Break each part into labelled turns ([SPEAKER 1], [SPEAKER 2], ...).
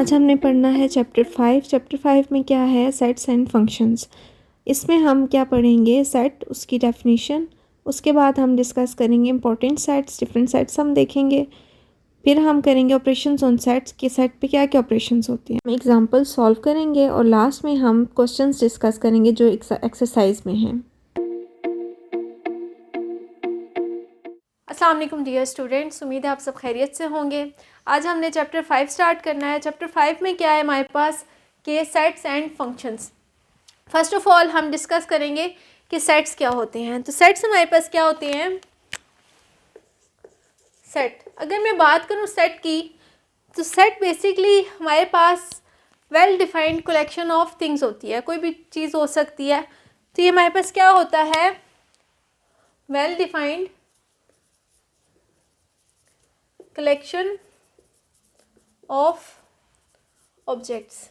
[SPEAKER 1] आज हमने पढ़ना है चैप्टर 5। चैप्टर 5 में क्या है, सेट्स एंड फंक्शंस। इसमें हम क्या पढ़ेंगे, सेट, उसकी डेफिनेशन, उसके बाद हम डिस्कस करेंगे इंपॉर्टेंट सेट्स, डिफरेंट सेट्स हम देखेंगे, फिर हम करेंगे ऑपरेशंस ऑन सेट्स कि सेट पे क्या क्या ऑपरेशंस होती हैं, हम एग्जांपल सॉल्व करेंगे और लास्ट में हम क्वेश्चंस डिस्कस करेंगे जो एक्सरसाइज में हैं।
[SPEAKER 2] अस्सलाम वालेकुम डियर स्टूडेंट्स, उम्मीद है आप सब खैरियत से होंगे। आज हमने चैप्टर 5 स्टार्ट करना है। चैप्टर 5 में क्या है हमारे पास कि sets and functions. First of all हम डिस्कस करेंगे कि सेट्स क्या होते हैं। तो सेट्स हमारे पास क्या होते हैं। सेट, अगर मैं बात करूं सेट की, तो सेट बेसिकली हमारे पास well defined collection of things होती है। कोई भी चीज़ हो सकती है। तो ये हमारे पास क्या होता है, well defined collection of objects.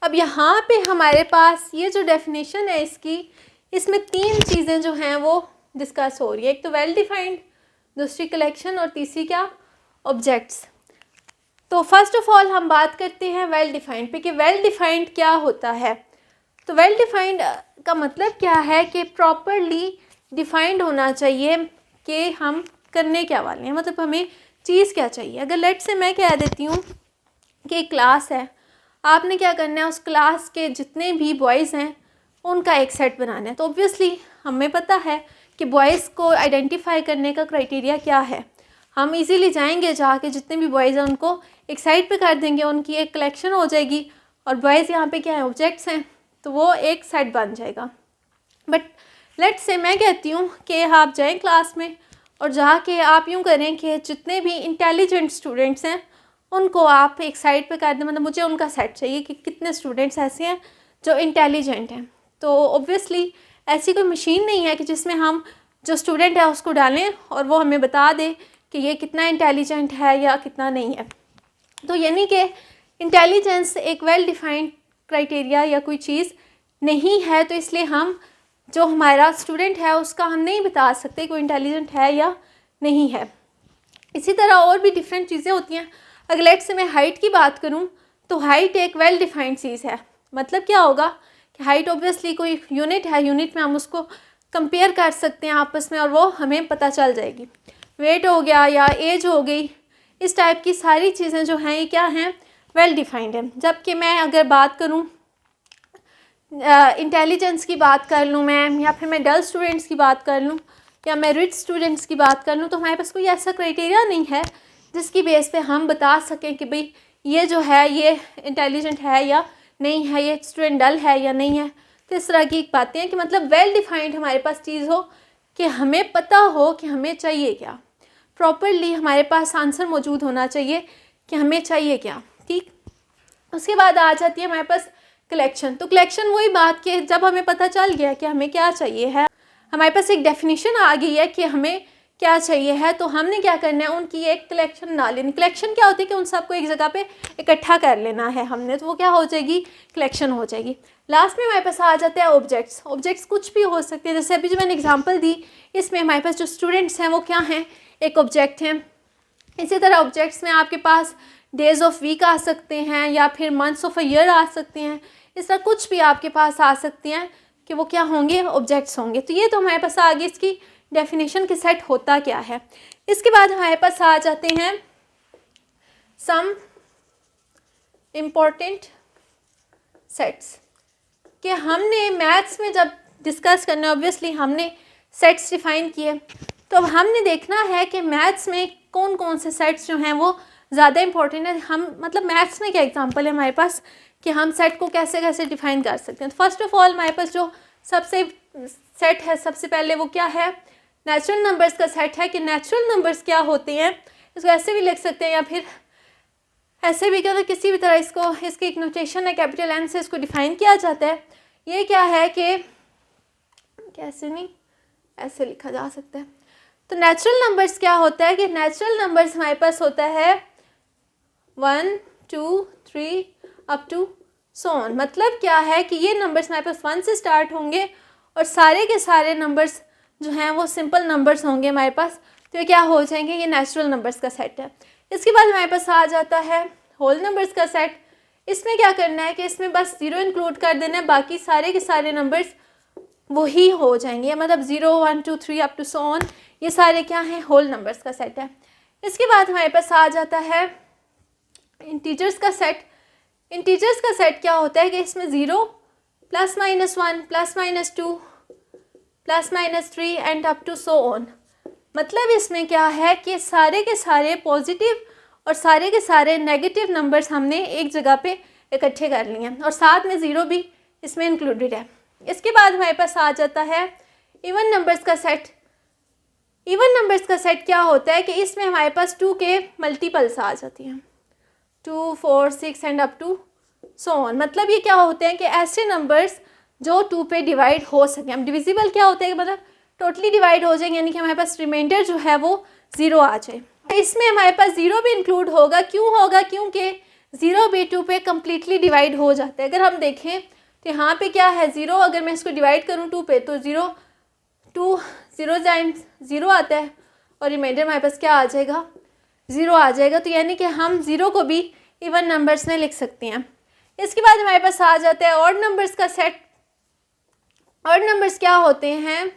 [SPEAKER 2] अब यहाँ पे हमारे पास ये जो डेफिनेशन है इसकी, इसमें तीन चीज़ें जो हैं वो डिस्कस हो रही है। एक तो वेल डिफाइंड, दूसरी कलेक्शन और तीसरी क्या, ऑब्जेक्ट्स। तो फर्स्ट ऑफ ऑल हम बात करते हैं वेल डिफाइंड पे कि वेल डिफाइंड क्या होता है। तो वेल डिफाइंड का मतलब क्या है कि प्रॉपरली डिफाइंड होना चाहिए कि हम करने क्या वाले हैं, मतलब हमें चीज़ क्या चाहिए। अगर लेट से मैं कह देती हूँ कि एक क्लास है, आपने क्या करना है, उस क्लास के जितने भी बॉयज़ हैं उनका एक सेट बनाना है। तो ऑब्वियसली हमें पता है कि बॉयज़ को आइडेंटिफाई करने का क्राइटेरिया क्या है। हम इजीली जाएंगे, जाके जितने भी बॉयज़ हैं उनको एक साइड पे कर देंगे, उनकी एक कलेक्शन हो जाएगी और बॉयज़ यहाँ पे क्या है, ऑब्जेक्ट्स हैं, तो वो एक सेट बन जाएगा। बट लेट्स से मैं कहती हूँ कि आप जाएं क्लास में और जाके आप यूँ करें कि जितने भी इंटेलिजेंट स्टूडेंट्स हैं उनको आप एक साइड पे कर दें, मतलब मुझे उनका सेट चाहिए कि कितने स्टूडेंट्स ऐसे हैं जो इंटेलिजेंट हैं। तो ऑब्वियसली ऐसी कोई मशीन नहीं है कि जिसमें हम जो स्टूडेंट है उसको डालें और वो हमें बता दे कि ये कितना इंटेलिजेंट है या कितना नहीं है। तो यानी कि इंटेलिजेंस एक वेल डिफाइंड क्राइटेरिया या कोई चीज़ नहीं है, तो इसलिए हम जो हमारा स्टूडेंट है उसका हम नहीं बता सकते कोई इंटेलिजेंट है या नहीं है। इसी तरह और भी डिफरेंट चीज़ें होती हैं। अगर लेट से मैं हाइट की बात करूं, तो हाइट एक वेल डिफाइंड चीज़ है। मतलब क्या होगा कि हाइट ऑब्वियसली कोई यूनिट है, यूनिट में हम उसको कंपेयर कर सकते हैं आपस में और वो हमें पता चल जाएगी। वेट हो गया या एज हो गई, इस टाइप की सारी चीज़ें जो हैं ये क्या हैं, वेल डिफाइंड है। जबकि मैं अगर बात करूं इंटेलिजेंस की बात कर लूँ मैं, या फिर मैं डल स्टूडेंट्स की बात कर लूँ या मैं रिच स्टूडेंट्स की बात कर लूँ, तो हमारे पास कोई ऐसा क्राइटेरिया नहीं है जिसकी बेस पे हम बता सकें कि भाई ये जो है ये इंटेलिजेंट है या नहीं है, ये स्टूडेंट डल है या नहीं है। तो इस तरह की बातें हैं कि मतलब वेल डिफाइंड हमारे पास चीज़ हो कि हमें पता हो कि हमें चाहिए क्या, प्रॉपरली हमारे पास आंसर मौजूद होना चाहिए कि हमें चाहिए क्या। ठीक, उसके बाद आ जाती है हमारे पास कलेक्शन। तो कलेक्शन वही बात कि जब हमें पता चल गया कि हमें क्या चाहिए है, हमारे पास एक डेफिनेशन आ गई है कि हमें क्या चाहिए है, तो हमने क्या करना है, उनकी एक कलेक्शन बना लेनी। कलेक्शन क्या होती है कि उन सबको एक जगह पे इकट्ठा कर लेना है हमने, तो वो क्या हो जाएगी, कलेक्शन हो जाएगी। लास्ट में हमारे पास आ जाते हैं ऑब्जेक्ट्स। ऑब्जेक्ट्स कुछ भी हो सकते हैं, जैसे अभी जो मैंने एग्जाम्पल दी इसमें हमारे पास जो स्टूडेंट्स हैं वो क्या हैं, एक ऑब्जेक्ट हैं। इसी तरह ऑब्जेक्ट्स में आपके पास डेज ऑफ वीक आ सकते हैं या फिर मंथ्स ऑफ अ ईयर आ सकते हैं। इस तरह कुछ भी आपके पास आ सकती हैं कि वो क्या होंगे, ऑब्जेक्ट्स होंगे। तो ये तो हमारे पास आ गई इसकी डेफिनेशन कि सेट होता क्या है। इसके बाद हमारे पास आ जाते हैं सम इम्पोर्टेंट सेट्स कि हमने मैथ्स में जब डिस्कस करना, ऑब्वियसली हमने सेट्स डिफाइन किए, तो अब हमने देखना है कि मैथ्स में कौन कौन से सेट्स जो हैं वो ज़्यादा इंपॉर्टेंट है। हम मतलब मैथ्स में क्या एग्जांपल है हमारे पास कि हम सेट को कैसे कैसे डिफाइन कर सकते हैं। तो फर्स्ट ऑफ ऑल हमारे पास जो सबसे सेट है, सबसे पहले वो क्या है, नेचुरल नंबर्स का सेट है। कि नेचुरल नंबर्स क्या होते हैं, इसको ऐसे भी लिख सकते हैं या फिर ऐसे भी, क्या किसी भी तरह इसको, इसकी एक नोटेशन है, कैपिटल एन से इसको डिफाइन किया जाता है। ये क्या है कि कैसे नहीं, ऐसे लिखा जा सकता है। तो नेचुरल नंबर्स क्या होता है कि नेचुरल नंबर्स हमारे पास होता है 1 2 3 अप टू सो ऑन। मतलब क्या है कि ये नंबर्स हमारे पास 1 से स्टार्ट होंगे और सारे के सारे नंबर्स जो हैं वो सिंपल नंबर्स होंगे हमारे पास। तो ये क्या हो जाएंगे, ये नेचुरल नंबर्स का सेट है। इसके बाद हमारे पास आ जाता है होल नंबर्स का सेट। इसमें क्या करना है कि इसमें बस 0 इंक्लूड कर देना है, बाकी सारे के सारे नंबर्स वही हो जाएंगे, मतलब 0 1 2 3 अप टू सो ऑन, ये सारे क्या हैं, होल नंबर्स का सेट है। इसके बाद हमारे पास आ जाता है इंटीजर्स का सेट। इंटीजर्स का सेट क्या होता है कि इसमें 0 +-1 +-2 +-3 and up to so on. मतलब इसमें क्या है कि सारे के सारे पॉजिटिव और सारे के सारे नेगेटिव नंबर्स हमने एक जगह पे इकट्ठे कर लिए हैं और साथ में 0 भी इसमें इंक्लूडेड है। इसके बाद हमारे पास आ जाता है इवन नंबर्स का सेट। इवन नंबर्स का सेट क्या होता है कि इसमें हमारे पास 2 के मल्टीपल्स आ जाती हैं, 2 4 6 and up to so on. मतलब ये क्या होते हैं कि ऐसे नंबर्स जो 2 पे डिवाइड हो सकें। अब डिविजिबल क्या होता है कि मतलब टोटली डिवाइड हो जाएंगे, यानी कि हमारे पास रिमाइंडर जो है वो 0 आ जाए। इसमें हमारे पास 0 भी इंक्लूड होगा, क्यों होगा, क्योंकि 0 भी 2 पे कम्प्लीटली डिवाइड हो जाता है। अगर हम देखें तो यहाँ पे क्या है 0, अगर मैं इसको डिवाइड करूँ 2 पे तो 0 2 0 टाइम्स 0 आता है और रिमाइंडर हमारे पास क्या आ जाएगा, 0 आ जाएगा। तो यानी कि हम 0 को भी इवन नंबर्स में लिख सकते हैं। इसके बाद हमारे पास आ जाता है ऑड नंबर्स का सेट। ऑड नंबर्स क्या होते हैं,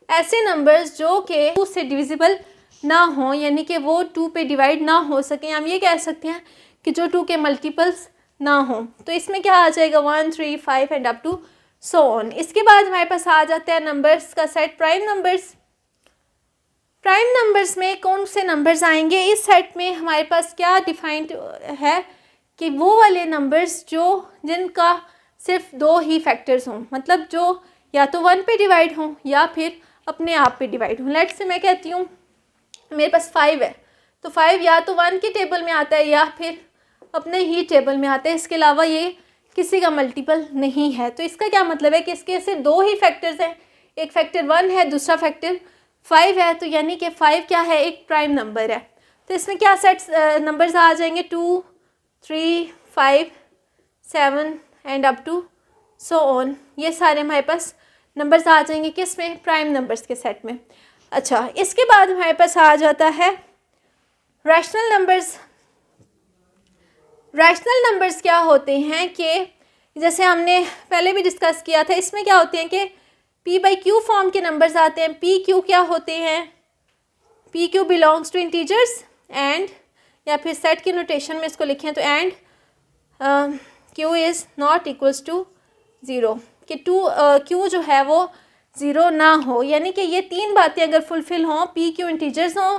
[SPEAKER 2] ऐसे नंबर्स जो कि 2 से डिविजिबल ना हो, यानी कि वो 2 पे डिवाइड ना हो सके। हम ये कह सकते हैं कि जो 2 के मल्टीपल्स ना हो। तो इसमें क्या आ जाएगा 1 3 5 and up to so on. इसके बाद हमारे पास आ जाता है नंबर्स का set prime numbers. Prime numbers में कौन से नंबर्स आएंगे, इस सेट में हमारे पास क्या डिफाइंड है कि वो वाले नंबर्स जो जिनका सिर्फ 2 ही फैक्टर्स हों, मतलब जो या तो 1 पे डिवाइड हों या फिर अपने आप पे डिवाइड हों। लेट्स से मैं कहती हूँ मेरे पास 5 है, तो 5 या तो 1 के टेबल में आता है या फिर अपने ही टेबल में आता है, इसके अलावा ये किसी का मल्टीपल नहीं है। तो इसका क्या मतलब है कि इसके सिर्फ 2 ही फैक्टर्स हैं, एक फैक्टर 1 है, दूसरा फैक्टर 5 है। तो यानी कि 5 क्या है, एक प्राइम नंबर है। तो इसमें क्या सेट्स नंबर्स आ जाएंगे 2 3 5 7 and up to so on. ये सारे हमारे पास नंबर्स आ जाएंगे किस में, प्राइम नंबर्स के सेट में। अच्छा, इसके बाद हमारे पास आ जाता है रैशनल नंबर्स। रैशनल नंबर्स क्या होते हैं कि जैसे हमने पहले भी डिस्कस किया था, इसमें क्या होते हैं कि p/q फॉर्म के नंबर्स आते हैं। p/q क्या होते हैं, p/q belongs two integers and, या फिर सेट की नोटेशन में इसको लिखें तो and q is not equals to 0, कि q जो है वो 0 ना हो। यानी कि ये 3 बातें अगर फुलफ़िल हों, p/q इंटीजर्स हों,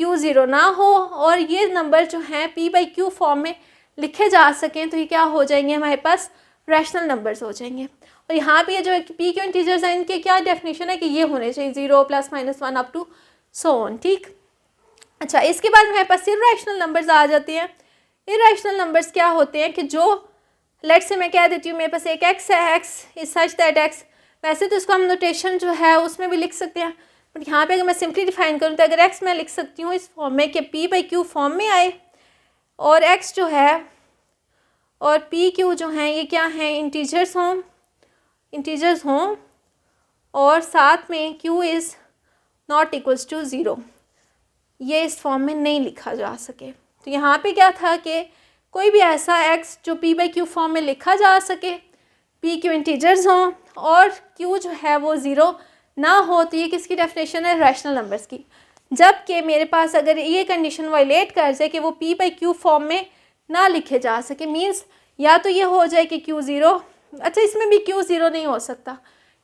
[SPEAKER 2] q 0 ना हो और ये नंबर जो हैं p/q फॉर्म में लिखे जा सकें, तो ये क्या हो जाएंगे, हमारे पास रैशनल नंबर्स हो जाएंगे। और यहाँ पे ये जो p/q इंटीजर्स हैं, इनके क्या डेफिनेशन है कि ये होने चाहिए 0 +-1 अप टू सो ऑन। ठीक, अच्छा, इसके बाद हमारे पास इर्रेशनल नंबर्स आ जाते हैं। इर्रेशनल नंबर्स क्या होते हैं कि जो लेट्स से मैं कह देती हूँ मेरे पास एक x है, x is such that x, वैसे तो इसको हम नोटेशन जो है उसमें भी लिख सकते हैं, बट यहाँ पे अगर मैं सिंपली डिफाइन करूँ तो अगर x मैं लिख सकती हूँ इस फॉर्म में कि p/q फॉर्म में आए और x जो है और p/q जो हैं ये क्या हैं, इंटीजर्स हों और साथ में q is not equals to 0, ये इस फॉर्म में नहीं लिखा जा सके। तो यहाँ पे क्या था कि कोई भी ऐसा x जो p/q फॉर्म में लिखा जा सके, p/q इंटीजर्स हों और q जो है वो 0 ना हो, तो ये किसकी डेफिनेशन है, रैशनल नंबर्स की। जबकि मेरे पास अगर ये कंडीशन वायलेट कर जाए कि वो p/q फॉर्म में ना लिखे जा सके, मीन्स या तो ये हो जाए कि q 0, अच्छा इसमें भी q 0 नहीं हो सकता।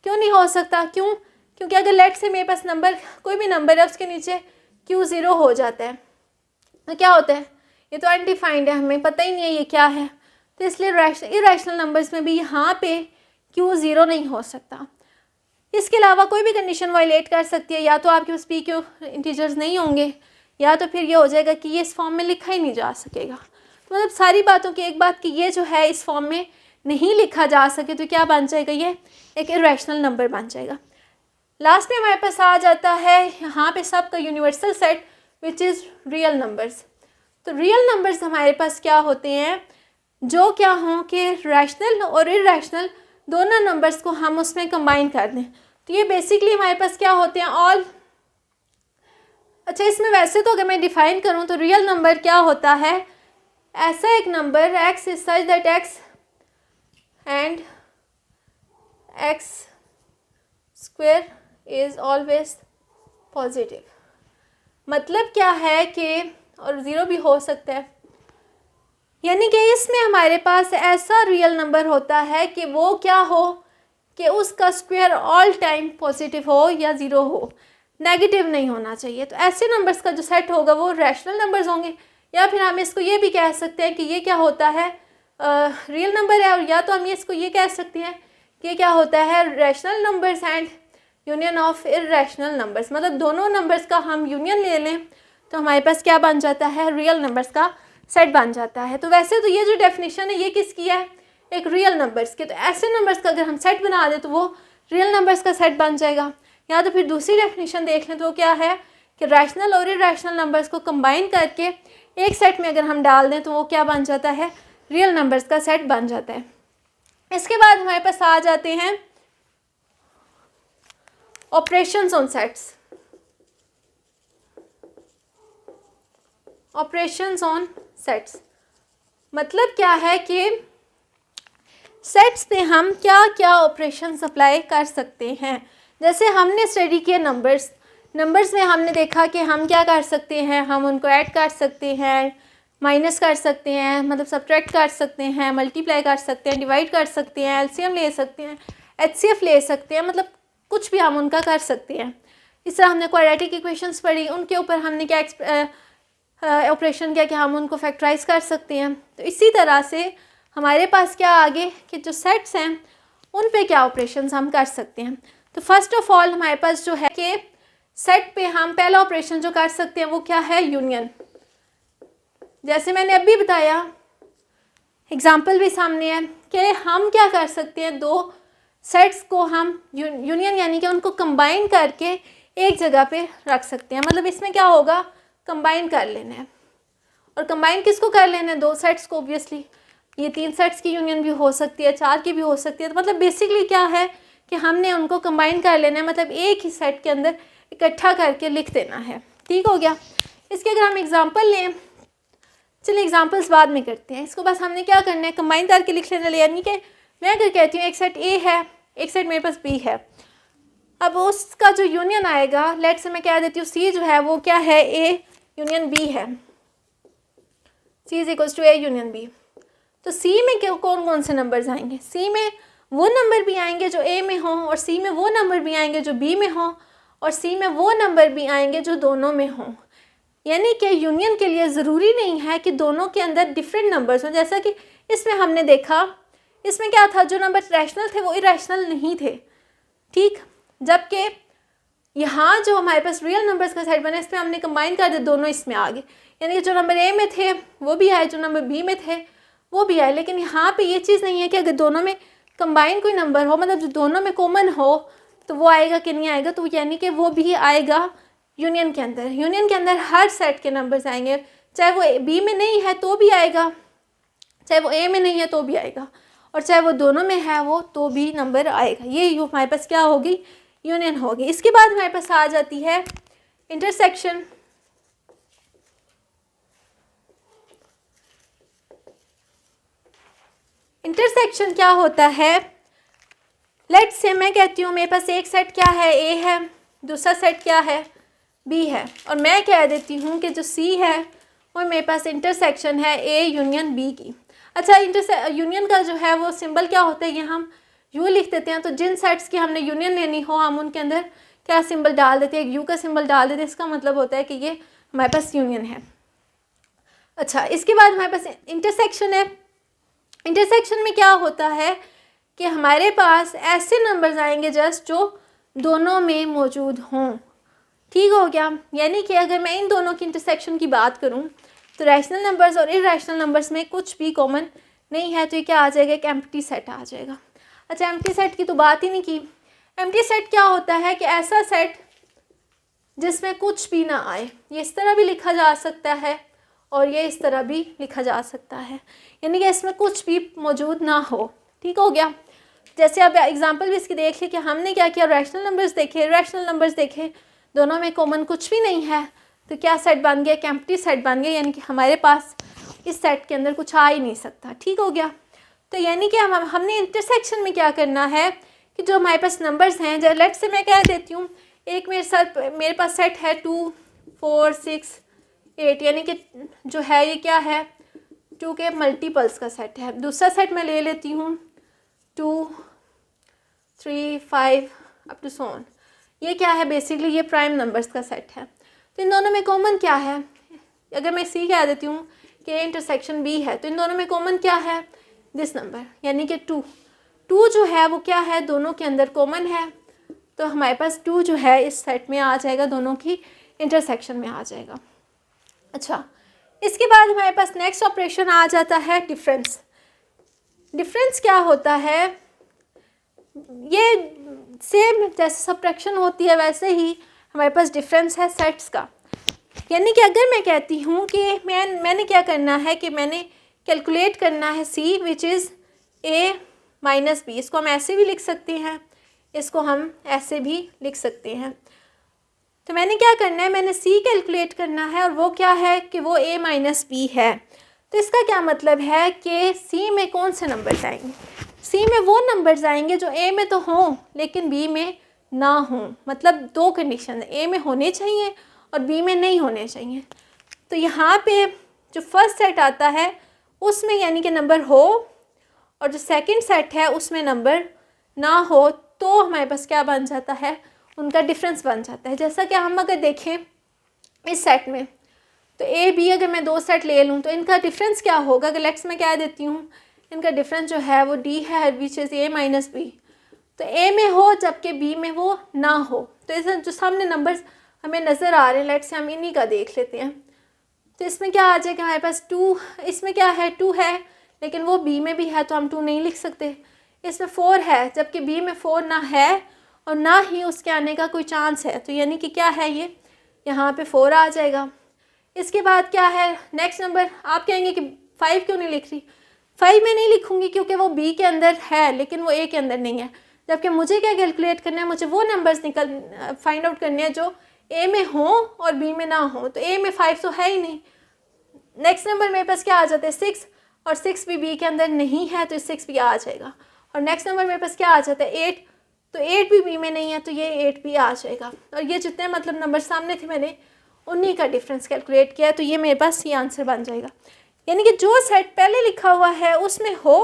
[SPEAKER 2] क्यों नहीं हो सकता, क्योंकि अगर लेट से मेरे पास नंबर कोई भी नंबर है उसके नीचे q 0 हो जाता है तो क्या होता है, ये तो अनडिफाइंड है, हमें पता ही नहीं है ये क्या है। तो इसलिए इरेशनल नंबर्स में भी यहाँ पे q 0 नहीं हो सकता। इसके अलावा कोई भी कंडीशन वायलेट कर सकती है, या तो आपके पास p/q इंटीजर्स नहीं होंगे या तो फिर ये हो जाएगा कि ये इस फॉर्म में लिखा ही नहीं जा सकेगा। तो मतलब सारी बातों की एक बात कि ये जो है इस फॉर्म में नहीं लिखा जा सके तो क्या बन जाएगा, ये एक इरेशनल नंबर बन जाएगा। लास्ट में हमारे पास आ जाता है यहाँ पे सबका universal set which is real numbers. तो रियल नंबर्स हमारे पास क्या होते हैं, जो क्या हों कि रैशनल और इरेशनल दोनों नंबर्स को हम उसमें कंबाइन कर दें। तो ये बेसिकली हमारे पास क्या होते हैं, ऑल अच्छा, इसमें वैसे तो अगर मैं डिफाइन करूँ तो रियल नंबर क्या होता है, ऐसा एक number x is such that x and x square is always positive. मतलब क्या है कि, और ज़ीरो भी हो सकता है, यानी कि इसमें हमारे पास ऐसा रियल नंबर होता है कि वो क्या हो कि उसका स्क्वायर ऑल टाइम पॉजिटिव हो या ज़ीरो हो, नेगेटिव नहीं होना चाहिए। तो ऐसे नंबर्स का जो सेट होगा वो रैशनल नंबर्स होंगे, या फिर हम इसको ये भी कह सकते हैं कि ये क्या होता है, रियल नंबर है, और या तो हम इसको ये कह सकते हैं कि ये क्या होता है, rational numbers and union of irrational numbers. मतलब दोनों नंबर्स का हम यूनियन ले लें तो हमारे पास क्या बन जाता है, रियल नंबर्स का सेट बन जाता है। तो वैसे तो ये जो डेफिनेशन है ये किसकी है, एक रियल नंबर्स की। तो ऐसे नंबर्स का अगर हम सेट बना दें तो वो रियल नंबर्स का सेट बन जाएगा। या तो फिर दूसरी डेफिनेशन देख लें तो वो क्या है कि रैशनल और इर्रेशनल नंबर्स को कंबाइन करके एक सेट में अगर हम डाल दें तो वो क्या बन जाता है, रियल नंबर्स का सेट बन जाता है। इसके बाद हमारे पास आ जाते हैं operations on sets. Operations on sets मतलब क्या है कि सेट्स पे हम क्या क्या ऑपरेशंस अप्लाई कर सकते हैं। जैसे हमने स्टडी किया नंबर्स में हमने देखा कि हम क्या कर सकते हैं, हम उनको ऐड कर सकते हैं, माइनस कर सकते हैं, मतलब सब्ट्रैक्ट कर सकते हैं, मल्टीप्लाई कर सकते हैं, डिवाइड कर सकते हैं, एलसीएम ले सकते हैं, एचसीएफ ले सकते हैं, मतलब कुछ भी हम उनका कर सकते हैं। इस तरह हमने क्वाड्रेटिक इक्वेशंस पढ़ी, उनके ऊपर हमने क्या ऑपरेशन किया कि हम उनको फैक्टराइज कर सकते हैं। तो इसी तरह से हमारे पास क्या आगे कि जो सेट्स हैं उन पे क्या ऑपरेशंस हम कर सकते हैं। तो फर्स्ट ऑफ ऑल हमारे पास जो है कि सेट पे हम पहला ऑपरेशन जो कर सकते हैं वो क्या है, यूनियन। जैसे मैंने अभी बताया, एग्जाम्पल भी सामने है कि हम क्या कर सकते हैं, दो सेट्स को हम यूनियन यानी कि उनको कंबाइन करके एक जगह पे रख सकते हैं। मतलब इसमें क्या होगा, कंबाइन कर लेना है। और कंबाइन किसको कर लेना है, दो सेट्स को। ऑब्वियसली ये 3 सेट्स की यूनियन भी हो सकती है, 4 की भी हो सकती है। तो मतलब बेसिकली क्या है कि हमने उनको कंबाइन कर लेना है, मतलब एक ही सेट के अंदर इकट्ठा करके लिख देना है। ठीक हो गया। इसके अगर हम एग्जांपल लें, चलिए एग्जांपल्स बाद में करते हैं, इसको बस हमने क्या करना है, कंबाइन करके लिख लेना। यानी कि मैं अगर कहती हूँ एक सेट ए है, एक सेट मेरे पास बी है, अब उसका जो यूनियन आएगा, लेट से मैं कह देती हूँ सी जो है वो क्या है, ए यूनियन बी है, C is equals to A union B. तो सी में क्या कौन कौन से नंबर्स आएंगे, सी में वो नंबर भी आएंगे जो ए में हों, और सी में वो नंबर भी आएंगे जो बी में हों, और सी में वो नंबर भी आएंगे जो दोनों में हों। यानी कि यूनियन के लिए ज़रूरी नहीं है कि दोनों के अंदर डिफरेंट नंबर्स हों। जैसा कि इसमें हमने देखा, इसमें क्या था, जो नंबर रैशनल थे वो इरेशनल नहीं थे। ठीक, जबकि यहाँ जो हमारे पास रियल नंबर्स का सेट बना, इसमें हमने कंबाइन कर दिया, दोनों इसमें आ गए। यानी कि जो नंबर ए में थे वो भी आए, जो नंबर बी में थे वो भी आए। लेकिन यहाँ पे ये चीज़ नहीं है कि अगर दोनों में कंबाइन कोई नंबर हो, मतलब जो दोनों में कॉमन हो, तो वो आएगा कि नहीं आएगा। तो यानी कि वो भी आएगा यूनियन के अंदर। यूनियन के अंदर हर सेट के नंबर्स आएंगे, चाहे वो बी में नहीं है तो भी आएगा, चाहे वो ए में नहीं है तो भी आएगा, और चाहे वो दोनों में है वो तो भी नंबर आएगा। ये हमारे पास क्या होगी, यूनियन होगी। इसके बाद हमारे पास आ जाती है इंटरसेक्शन। इंटरसेक्शन क्या होता है, लेट्स से मैं कहती हूँ मेरे पास एक सेट क्या है, ए है, दूसरा सेट क्या है, बी है, और मैं कह देती हूँ कि जो सी है वो मेरे पास इंटरसेक्शन है ए यूनियन बी की। अच्छा, यूनियन का जो है वो सिंबल क्या होता है, ये हम यू लिख देते हैं। तो जिन सेट्स की हमने यूनियन लेनी हो हम उनके अंदर क्या सिंबल डाल देते हैं, एक यू का सिंबल डाल देते हैं। इसका मतलब होता है कि ये हमारे पास यूनियन है। अच्छा, इसके बाद हमारे पास इंटरसेक्शन है। इंटरसेक्शन में क्या होता है कि हमारे पास ऐसे नंबर्स आएंगे जस्ट जो दोनों में मौजूद हों। ठीक हो गया। यानी कि अगर मैं इन दोनों की इंटरसेक्शन की बात करूं तो रैशनल नंबर्स और इरेशनल नंबर्स में कुछ भी कॉमन नहीं है, तो ये क्या आ जाएगा, एक एम्प्टी सेट आ जाएगा। अच्छा, एम्प्टी सेट की तो बात ही नहीं की। एम्प्टी सेट क्या होता है कि ऐसा सेट जिसमें कुछ भी ना आए। ये इस तरह भी लिखा जा सकता है और ये इस तरह भी लिखा जा सकता है, यानी कि इसमें कुछ भी मौजूद ना हो। ठीक हो गया। जैसे अब एग्जांपल भी इसकी देख ली कि हमने क्या किया, रैशनल नंबर्स देखे, रैशनल नंबर्स देखे, दोनों में कॉमन कुछ भी नहीं है, तो क्या सेट बन गया, एक एम्प्टी सेट बन गया, यानी कि हमारे पास इस सेट के अंदर कुछ आ ही नहीं सकता। ठीक हो गया। तो यानी कि हमने इंटरसेक्शन में क्या करना है कि जो हमारे पास नंबर्स हैं, जो लेट से मैं कह देती हूँ, एक मेरे पास सेट है 2 4 6 8, यानी कि जो है ये क्या है 2 के मल्टीपल्स का सेट है। दूसरा सेट मैं ले लेती हूँ 2 3 5 अप टू सो ऑन, ये क्या है बेसिकली ये प्राइम नंबर्स का सेट है। तो इन दोनों में कॉमन क्या है, अगर मैं सी कह देती हूँ कि इंटरसेक्शन बी है, तो इन दोनों में कॉमन क्या है, दिस नंबर, यानी कि 2 जो है वो क्या है दोनों के अंदर कॉमन है। तो हमारे पास 2 जो है इस सेट में आ जाएगा, दोनों की इंटरसेक्शन में आ जाएगा। अच्छा, इसके बाद हमारे पास नेक्स्ट ऑपरेशन आ जाता है डिफरेंस। डिफरेंस क्या होता है, ये सेम जैसे सब्ट्रैक्शन होती है वैसे ही हमारे पास डिफरेंस है सेट्स का। यानी कि अगर मैं कहती हूँ कि मैंने क्या करना है कि मैंने कैलकुलेट करना है C which is A minus B, इसको हम ऐसे भी लिख सकते हैं, इसको हम ऐसे भी लिख सकते हैं। तो मैंने क्या करना है, मैंने सी कैलकुलेट करना है और वो क्या है कि वो ए माइनस बी है। तो इसका क्या मतलब है कि सी में कौन से नंबर्स आएंगे, सी में वो नंबर्स आएंगे जो ए में तो हों लेकिन बी में ना हों। मतलब दो कंडीशन है, ए में होने चाहिए और बी में नहीं होने चाहिए। तो यहाँ पे जो फर्स्ट सेट आता है उसमें यानी कि नंबर हो और जो सेकंड सेट है उसमें नंबर ना हो, तो हमारे पास क्या बन जाता है, उनका डिफरेंस बन जाता है। जैसा कि हम अगर देखें इस सेट में, तो ए बी अगर मैं 2 सेट ले लूँ तो इनका डिफरेंस क्या होगा, अगर लेट्स मैं क्या देती हूँ, इनका डिफरेंस जो है वो डी है which is A minus B. तो ए में हो जबकि बी में वो ना हो। तो इस जो सामने नंबर्स हमें नज़र आ रहे हैं, लेट्स से हम इन्हीं का देख लेते हैं। तो इसमें क्या आ जाएगा हमारे पास 2, इसमें क्या है 2 है लेकिन वो बी में भी है तो हम 2 नहीं लिख सकते। इसमें 4 है जबकि बी में 4 ना है और ना ही उसके आने का कोई चांस है, तो यानी कि क्या है ये यहाँ पे 4 आ जाएगा। इसके बाद क्या है नेक्स्ट नंबर, आप कहेंगे कि 5 क्यों नहीं लिख रही, 5 मैं नहीं लिखूँगी क्योंकि वो बी के अंदर है लेकिन वो ए के अंदर नहीं है। जबकि मुझे क्या कैलकुलेट करना है, मुझे वो नंबर्स फाइंड आउट करने हैं जो ए में हो और बी में ना हो। तो ए में 5 तो है ही नहीं। नेक्स्ट नंबर मेरे पास क्या आ जाता है 6, और 6 भी बी के अंदर नहीं है तो 6 भी आ जाएगा। और नेक्स्ट नंबर मेरे पास क्या आ जाता है 8, तो 8 भी बी में नहीं है तो ये 8 भी आ जाएगा। और ये जितने मतलब नंबर सामने थे मैंने उन्हीं का डिफरेंस कैलकुलेट किया, तो ये मेरे पास ये आंसर बन जाएगा। यानी कि जो सेट पहले लिखा हुआ है उसमें हो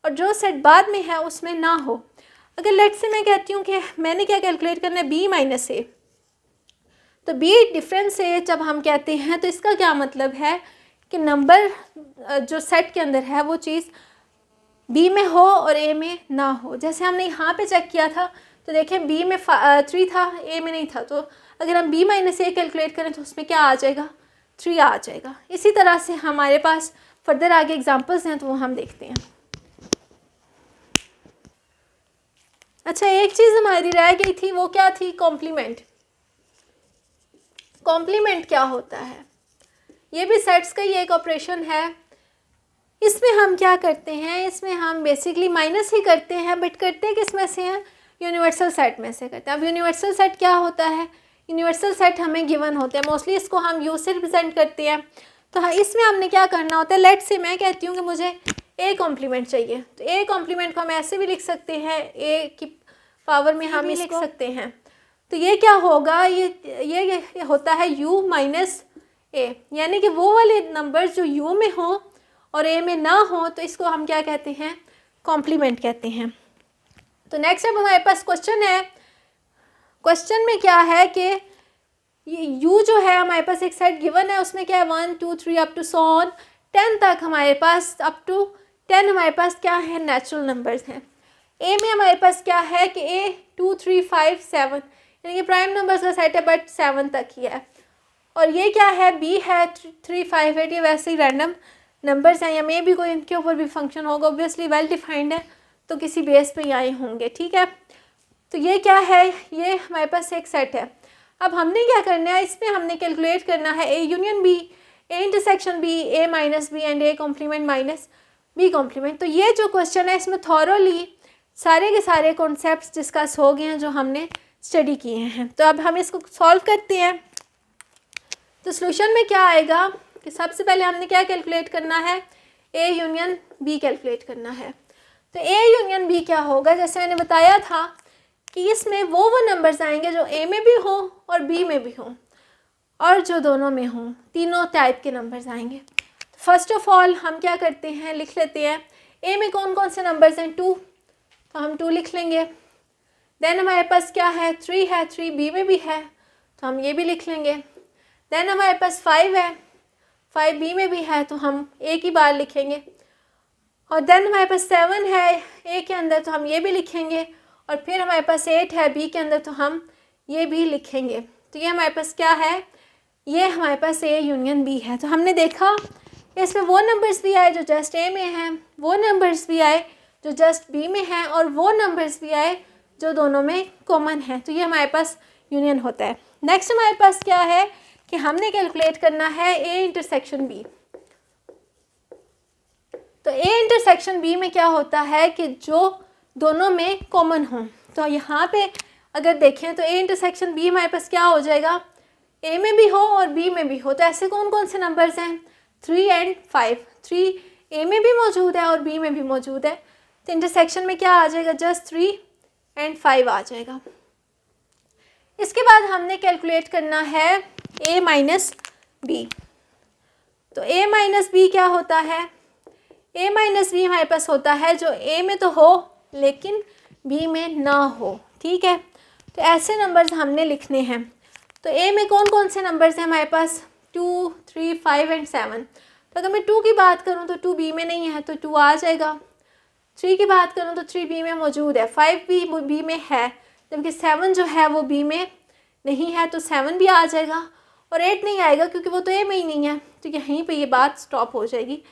[SPEAKER 2] और जो सेट बाद में है उसमें ना हो। अगर लेट से मैं कहती हूँ कि मैंने क्या कैलकुलेट करना है बी माइनस ए, तो बी डिफरेंस ए जब हम कहते हैं तो इसका क्या मतलब है कि नंबर जो सेट के अंदर है वो चीज़ बी में हो और ए में ना हो। जैसे हमने यहाँ पे चेक किया था तो देखें बी में 3 था ए में नहीं था, तो अगर हम बी माइनस ए कैलकुलेट करें तो उसमें क्या आ जाएगा 3 आ जाएगा। इसी तरह से हमारे पास फर्दर आगे एग्जांपल्स हैं तो वो हम देखते हैं। अच्छा, एक चीज़ हमारी रह गई थी, वो क्या थी, कॉम्प्लीमेंट। कॉम्प्लीमेंट क्या होता है, ये भी सेट्स का ही एक ऑपरेशन है। इसमें हम क्या करते हैं, इसमें हम बेसिकली माइनस ही करते हैं, बट करते किस में से हैं, यूनिवर्सल सेट में से करते हैं। अब यूनिवर्सल सेट क्या होता है, यूनिवर्सल सेट हमें गिवन होते हैं, मोस्टली इसको हम यू से रिप्रेजेंट करते हैं। तो हाँ, इसमें हमने क्या करना होता है, लेट से मैं कहती हूँ कि मुझे ए कॉम्प्लीमेंट चाहिए, तो ए कॉम्प्लीमेंट को हम ऐसे भी लिख सकते हैं, ए की पावर में हम लिख सकते हैं। तो ये क्या होगा, ये होता है u माइनस ए, यानी कि वो वाले नंबर जो u में हो और a में ना हो तो इसको हम क्या कहते हैं, कॉम्प्लीमेंट कहते हैं। तो नेक्स्ट अब हमारे पास क्वेश्चन है। क्वेश्चन में क्या है कि ये u जो है हमारे पास एक सेट गिवन है, उसमें क्या है 1 2 3 अप टू सो ऑन 10 तक हमारे पास, अप टू 10 हमारे पास क्या है, नेचुरल नंबर्स हैं। a में हमारे पास क्या है कि a 2 3 5 7 यानी कि प्राइम नंबर्स का सेट है बट 7 तक ही है। और ये क्या है, b है 3 5 8, ये वैसे ही रैंडम नंबर्स हैं, या मे भी कोई इनके ऊपर भी फंक्शन होगा, ऑब्वियसली वेल डिफाइंड है तो किसी बेस पे ही आए होंगे। ठीक है, तो ये क्या है, ये हमारे पास एक सेट है। अब हमने क्या करना है, इसमें हमने कैलकुलेट करना है A union B, A intersection B, A minus B and A complement minus B complement. तो ये जो क्वेश्चन है इसमें थॉरोली सारे के सारे कॉन्सेप्ट्स डिस्कस हो गए हैं जो हमने स्टडी किए हैं। तो अब हम इसको सॉल्व करते हैं। तो सोल्यूशन में क्या आएगा कि सबसे पहले हमने क्या कैलकुलेट करना है, ए यूनियन बी कैलकुलेट करना है। तो ए यूनियन बी क्या होगा, जैसे मैंने बताया था कि इसमें वो नंबर्स आएंगे जो ए में भी हो और बी में भी हो और जो दोनों में हो, तीनों टाइप के नंबर्स आएंगे। फर्स्ट ऑफ ऑल हम क्या करते हैं, लिख लेते हैं ए में कौन कौन से नंबर्स हैं, 2, तो हम 2 लिख लेंगे। देन हमारे पास क्या है, 3 है, 3 बी में भी है तो हम ये भी लिख लेंगे। देन हमारे पास 5 है, 5 बी में भी है तो हम एक ही बार लिखेंगे। और देन हमारे पास 7 है ए के अंदर तो हम ये भी लिखेंगे। और फिर हमारे पास 8 है बी के अंदर तो हम ये भी लिखेंगे। तो ये हमारे पास क्या है, ये हमारे पास ए यूनियन बी है। तो हमने देखा इसमें वो नंबर्स भी आए जो जस्ट ए में हैं, वो नंबर्स भी आए जो जस्ट बी में हैं और वो नंबर्स भी आए जो दोनों में कॉमन है। तो ये हमारे पास यूनियन होता है। नेक्स्ट हमारे पास क्या है कि हमने कैलकुलेट करना है ए इंटरसेक्शन बी। तो ए इंटरसेक्शन बी में क्या होता है कि जो दोनों में कॉमन हो। तो यहाँ पे अगर देखें तो ए इंटरसेक्शन बी हमारे पास क्या हो जाएगा, ए में भी हो और बी में भी हो। तो ऐसे कौन कौन से नंबर्स हैं, 3 और 5। 3 ए में भी मौजूद है और बी में भी मौजूद है। तो इंटरसेक्शन में क्या आ जाएगा, जस्ट 3 और 5 आ जाएगा। इसके बाद हमने कैलकुलेट करना है ए माइनस बी। तो ए माइनस बी क्या होता है, ए माइनस बी हमारे पास होता है जो ए में तो हो लेकिन बी में ना हो। ठीक है, तो ऐसे नंबर्स हमने लिखने हैं। तो ए में कौन कौन से नंबर्स हैं हमारे पास, 2, 3, 5 और 7। तो अगर मैं 2 की बात करूं तो 2 बी में नहीं है तो 2 आ जाएगा। 3 की बात करूं तो 3 बी में मौजूद है, 5 भी बी में है, जबकि 7 जो है वो बी में नहीं है तो 7 भी आ जाएगा। और 8 नहीं आएगा क्योंकि वो तो ए में ही नहीं है, तो यहीं पे ये बात स्टॉप हो जाएगी।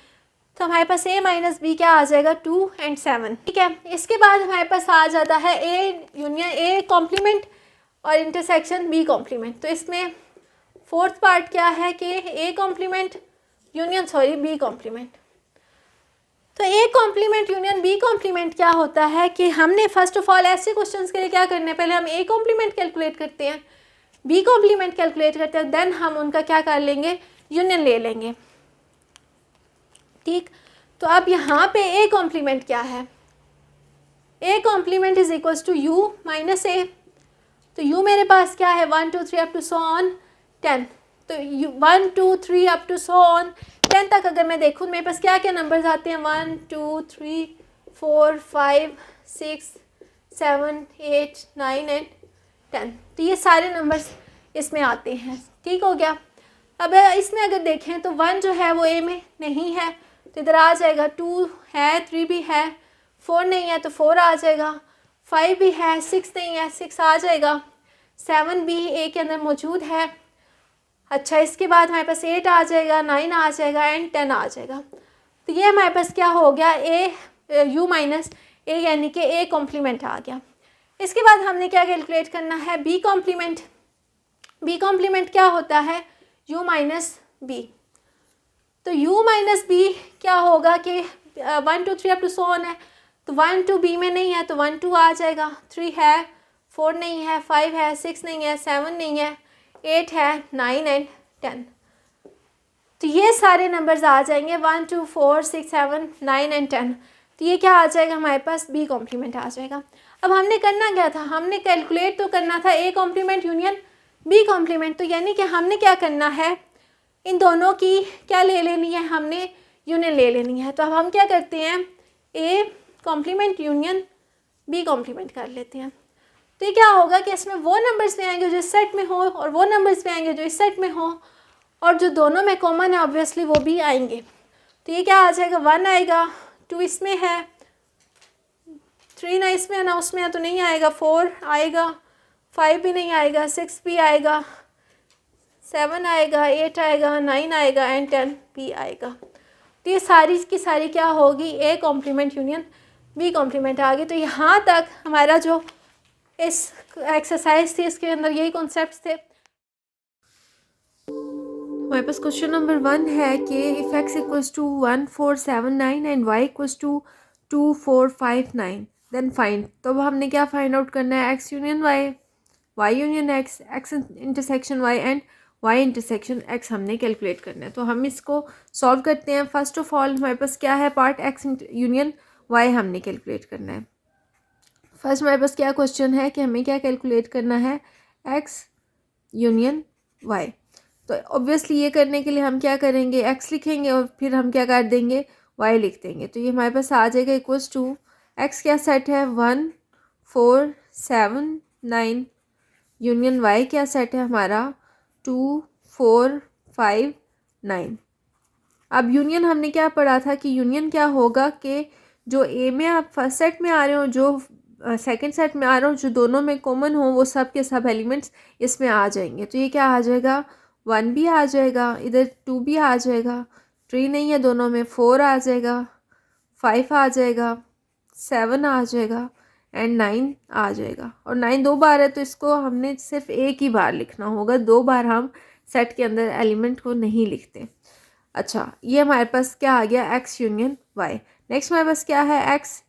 [SPEAKER 2] तो हमारे पास ए माइनस बी क्या आ जाएगा, 2 और 7। ठीक है, इसके बाद हमारे पास आ जाता है ए यूनियन ए कॉम्प्लीमेंट और इंटरसेक्शन बी कॉम्प्लीमेंट। तो इसमें फोर्थ पार्ट क्या है कि A complement union B complement. तो A complement union B complement क्या होता है कि हमने फर्स्ट ऑफ ऑल ऐसे क्वेश्चंस के लिए क्या करना है, पहले हम ए कॉम्प्लीमेंट कैलकुलेट करते हैं, बी कॉम्प्लीमेंट कैलकुलेट करते हैं, देन हम उनका क्या कर लेंगे, यूनियन ले लेंगे। ठीक, तो अब यहाँ पे ए कॉम्प्लीमेंट क्या है, A complement is equals to U minus A. तो यू मेरे पास क्या है, 1 2 3 अप टू सो ऑन 10। तो 1 2 3 अप टू सो ऑन 10 तक अगर मैं देखूँ मेरे पास क्या क्या नंबर्स आते हैं, 1 2 3 4 5 6 7 8 9 और 10। तो ये सारे नंबर्स इसमें आते हैं। ठीक हो गया। अब इसमें अगर देखें तो 1 जो है वो ए में नहीं है तो इधर आ जाएगा, 2 है, 3 भी है, 4 नहीं है तो 4 आ जाएगा, 5 भी है, 6 नहीं है, 6 आ जाएगा, 7 भी ए के अंदर मौजूद है। अच्छा, इसके बाद हमारे पास 8 आ जाएगा, 9 आ जाएगा एंड 10 आ जाएगा। तो ये हमारे पास क्या हो गया, ए यू माइनस ए यानी कि ए कॉम्प्लीमेंट आ गया। इसके बाद हमने क्या कैलकुलेट करना है, बी कॉम्प्लीमेंट। बी कॉम्प्लीमेंट क्या होता है, यू माइनस बी। तो u माइनस बी क्या होगा कि 1 2 3 अप टू सो ऑन है, तो 1 2 बी में नहीं है तो 1 2 आ जाएगा, 3 है, 4 नहीं है, 5 है, 6 नहीं है, 7 नहीं है, 8 है, 9 एंड 10। तो ये सारे नंबर्स आ जाएंगे 1 2 4 6 7 9 एंड 10। तो ये क्या आ जाएगा हमारे पास, बी कॉम्प्लीमेंट आ जाएगा। अब हमने करना क्या था, हमने कैलकुलेट तो करना था A complement union B complement. तो यानी कि हमने क्या करना है, इन दोनों की क्या ले लेनी है, हमने यूनियन ले लेनी है। तो अब हम क्या करते हैं, A complement union B complement कर लेते हैं। तो ये क्या होगा कि इसमें वो नंबर्स भी आएंगे जो इस सेट में हो और वो नंबर्स भी आएंगे जो इस सेट में हो और जो दोनों में कॉमन है ऑब्वियसली वो भी आएंगे। तो ये क्या आ जाएगा, 1 आएगा, 2 इसमें है, 3 ना इसमें है ना उसमें है तो नहीं आएगा, 4 आएगा, 5 भी नहीं आएगा, 6 भी आएगा, 7 आएगा, 8 आएगा, 9 आएगा एंड 10 भी आएगा। तो ये सारी की सारी क्या होगी, A complement union B complement आ गई। तो यहाँ तक हमारा जो इस एक्सरसाइज थी इसके अंदर यही कॉन्सेप्ट्स थे। हमारे पास क्वेश्चन नंबर 1 है कि if x equals to 1 4 7 9 and y equals to 2 4 5 9 then find. तो अब हमने क्या फाइंड आउट करना है, x union y, y union x, x intersection y and
[SPEAKER 1] Y intersection X हमने कैलकुलेट करना है। तो हम इसको सॉल्व करते हैं। फर्स्ट ऑफ ऑल हमारे पास क्या है, पार्ट एक्स यूनियन वाई हमने कैलकुलेट करना है। फर्स्ट हमारे पास क्या क्वेश्चन है कि हमें क्या कैलकुलेट करना है, एक्स यूनियन वाई। तो ऑब्वियसली ये करने के लिए हम क्या करेंगे, एक्स लिखेंगे और फिर हम क्या कर देंगे, वाई लिख देंगे। तो ये हमारे पास आ जाएगा इक्वल्स टू एक्स क्या सेट है 1 4 7 9 यूनियन वाई क्या सेट है हमारा 2 4 5 9। अब यूनियन हमने क्या पढ़ा था कि यूनियन क्या होगा कि जो ए में आप फर्स्ट सेट में आ रहे हो, जो सेकंड सेट में आ रहे हो, जो दोनों में कॉमन हो वो सब के सब एलिमेंट्स इसमें आ जाएंगे। तो ये क्या आ जाएगा, 1 भी आ जाएगा, इधर 2 भी आ जाएगा, 3 नहीं है दोनों में, 4 आ जाएगा, 5 आ जाएगा, 7 आ जाएगा एंड 9 आ जाएगा। और 9 दो बार है तो इसको हमने सिर्फ एक ही बार लिखना होगा, दो बार हम सेट के अंदर एलिमेंट को नहीं लिखते। अच्छा, ये हमारे पास क्या आ गया, एक्स यूनियन वाई। नेक्स्ट हमारे पास क्या है, एक्स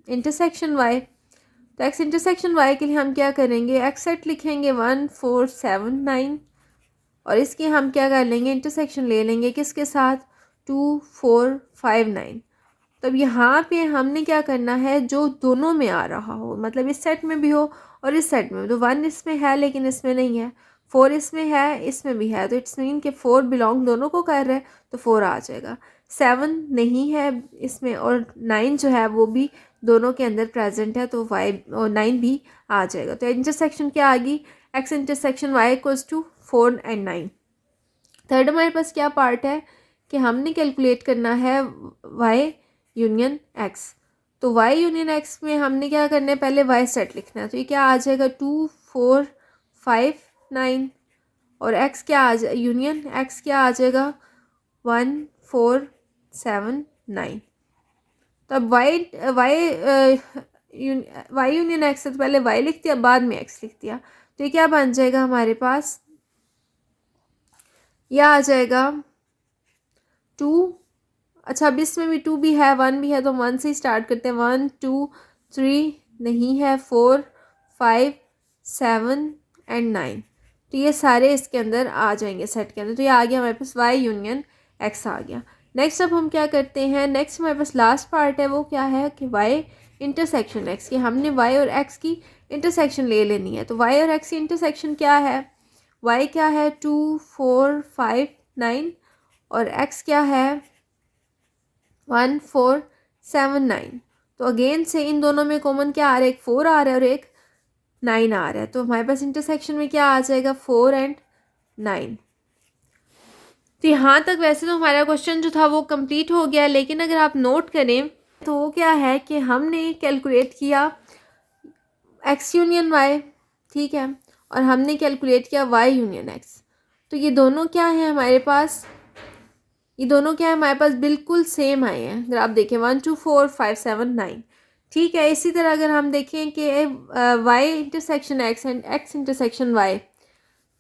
[SPEAKER 1] इंटरसेक्शन वाई। तो एक्स इंटरसेक्शन वाई के लिए हम क्या करेंगे, एक्स सेट लिखेंगे 1 4 7 9 और इसकी हम क्या कर लेंगे, इंटरसेक्शन ले लेंगे किसके साथ, 2 4 5 9। तब यहाँ पे हमने क्या करना है, जो दोनों में आ रहा हो, मतलब इस सेट में भी हो और इस सेट में, तो 1 इसमें है लेकिन इसमें नहीं है, 4 इसमें है इसमें भी है, तो इट्स मीन कि 4 बिलोंग दोनों को कर रहे हैं तो 4 आ जाएगा। 7 नहीं है इसमें और 9 जो है वो भी दोनों के अंदर प्रेजेंट है तो वाई और 9 भी आ जाएगा। तो इंटरसेक्शन क्या आ गई, X intersection Y equals to 4 and 9। Third हमारे पास क्या पार्ट है कि हमने कैलकुलेट करना है वाई यूनियन एक्स। तो वाई यूनियन एक्स में हमने क्या करना है, पहले वाई सेट लिखना है। तो ये क्या आ जाएगा 2 4 5 9 और एक्स क्या आ जाए, यूनियन एक्स क्या आ जाएगा 1 4 7 9। तो अब वाई यूनियन एक्स है तो पहले वाई लिख दिया बाद में एक्स लिख दिया। तो ये क्या बन जाएगा हमारे पास, यह आ जाएगा 2। अच्छा, अब इसमें भी 2 भी है 1 भी है तो 1 से ही स्टार्ट करते हैं, 1 2 3 नहीं है, 4 5 7 एंड 9। तो ये सारे इसके अंदर आ जाएंगे सेट के अंदर। तो ये आ गया हमारे पास वाई यूनियन एक्स आ गया। नेक्स्ट अब हम क्या करते हैं, नेक्स्ट हमारे पास लास्ट पार्ट है वो क्या है कि वाई इंटरसेक्शन एक्स की, हमने वाई और एक्स की इंटरसेक्शन ले लेनी है। तो वाई और एक्स की इंटरसेक्शन क्या है, वाई क्या है 2 4 5 9 और एक्स क्या है 1 4 7 9। तो अगेन से इन दोनों में कॉमन क्या आ रहा है, एक 4 आ रहा है और एक 9 आ रहा है। तो हमारे पास इंटरसेक्शन में क्या आ जाएगा 4 एंड 9। तो यहाँ तक वैसे तो हमारा क्वेश्चन जो था वो कंप्लीट हो गया, लेकिन अगर आप नोट करें तो वो क्या है कि हमने कैलकुलेट किया एक्स यूनियन वाई, ठीक है, और हमने कैलकुलेट किया वाई यूनियन एक्स। तो ये दोनों क्या है हमारे पास, ये दोनों क्या है हमारे पास बिल्कुल सेम आए हैं। अगर आप देखें 1 2 4 5 7 9, ठीक है। इसी तरह अगर हम देखें कि Y intersection X and X intersection Y,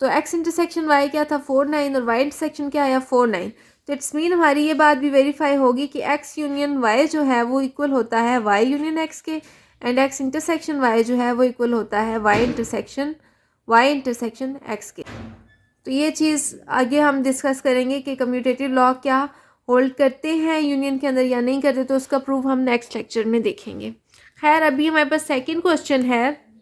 [SPEAKER 1] तो एक्स इंटरसेक्शन वाई क्या था 4 9 और वाई इंटरसेक्शन क्या आया 4 9। तो इट्स मीन हमारी ये बात भी वेरीफाई होगी कि एक्स यूनियन वाई जो है वो इक्वल होता है वाई यूनियन एक्स के, एंड एक्स इंटरसेक्शन वाई जो है वो इक्वल होता है वाई इंटरसेक्शन एक्स के। तो ये चीज़ आगे हम डिस्कस करेंगे कि कम्यूटेटिव लॉ क्या होल्ड करते हैं यूनियन के अंदर या नहीं करते, तो उसका प्रूफ हम नेक्स्ट लेक्चर में देखेंगे। खैर अभी हमारे पास सेकंड क्वेश्चन है।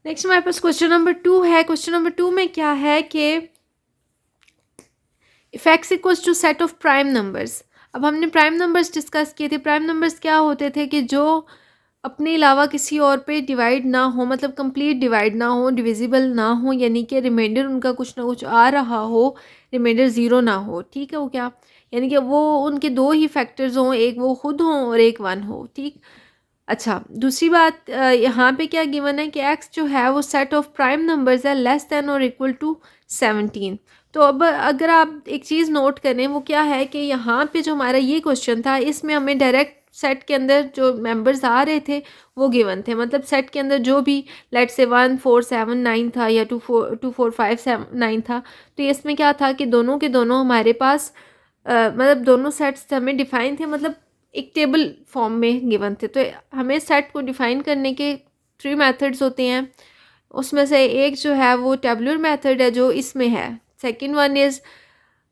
[SPEAKER 1] नेक्स्ट हमारे पास क्वेश्चन नंबर 2 है। क्वेश्चन नंबर 2 में क्या है कि if X equals to set of prime numbers. अब हमने प्राइम नंबर्स डिस्कस किए थे। प्राइम नंबर्स क्या होते थे कि जो अपने अलावा किसी और पे डिवाइड ना हो, मतलब कंप्लीट डिवाइड ना हो, डिविजिबल ना हो, यानी कि रिमाइंडर उनका कुछ ना कुछ आ रहा हो, रिमाइंडर ज़ीरो ना हो, ठीक है। वो क्या, यानी कि वो उनके दो ही फैक्टर्स हों, एक वो खुद हों और एक 1 हो, ठीक। अच्छा, दूसरी बात यहाँ पे क्या गिवन है कि एक्स जो है वो सेट ऑफ प्राइम नंबर्स है लेस देन और इक्वल टू 17। तो अब अगर आप एक चीज़ नोट करें वो क्या है कि यहाँ पे जो हमारा ये क्वेश्चन था इसमें हमें डायरेक्ट सेट के अंदर जो मेंबर्स आ रहे थे वो गिवन थे, मतलब सेट के अंदर जो भी लेट से 1 4 7 9 था या 2 4 5 7 9 था। तो इसमें क्या था कि दोनों के दोनों हमारे पास मतलब दोनों सेट्स हमें डिफाइन थे, मतलब एक टेबल फॉर्म में गिवन थे। तो हमें सेट को डिफाइन करने के 3 मेथड्स होते हैं। उसमें से एक जो है वो टेबुलर मेथड है जो इसमें है, second one is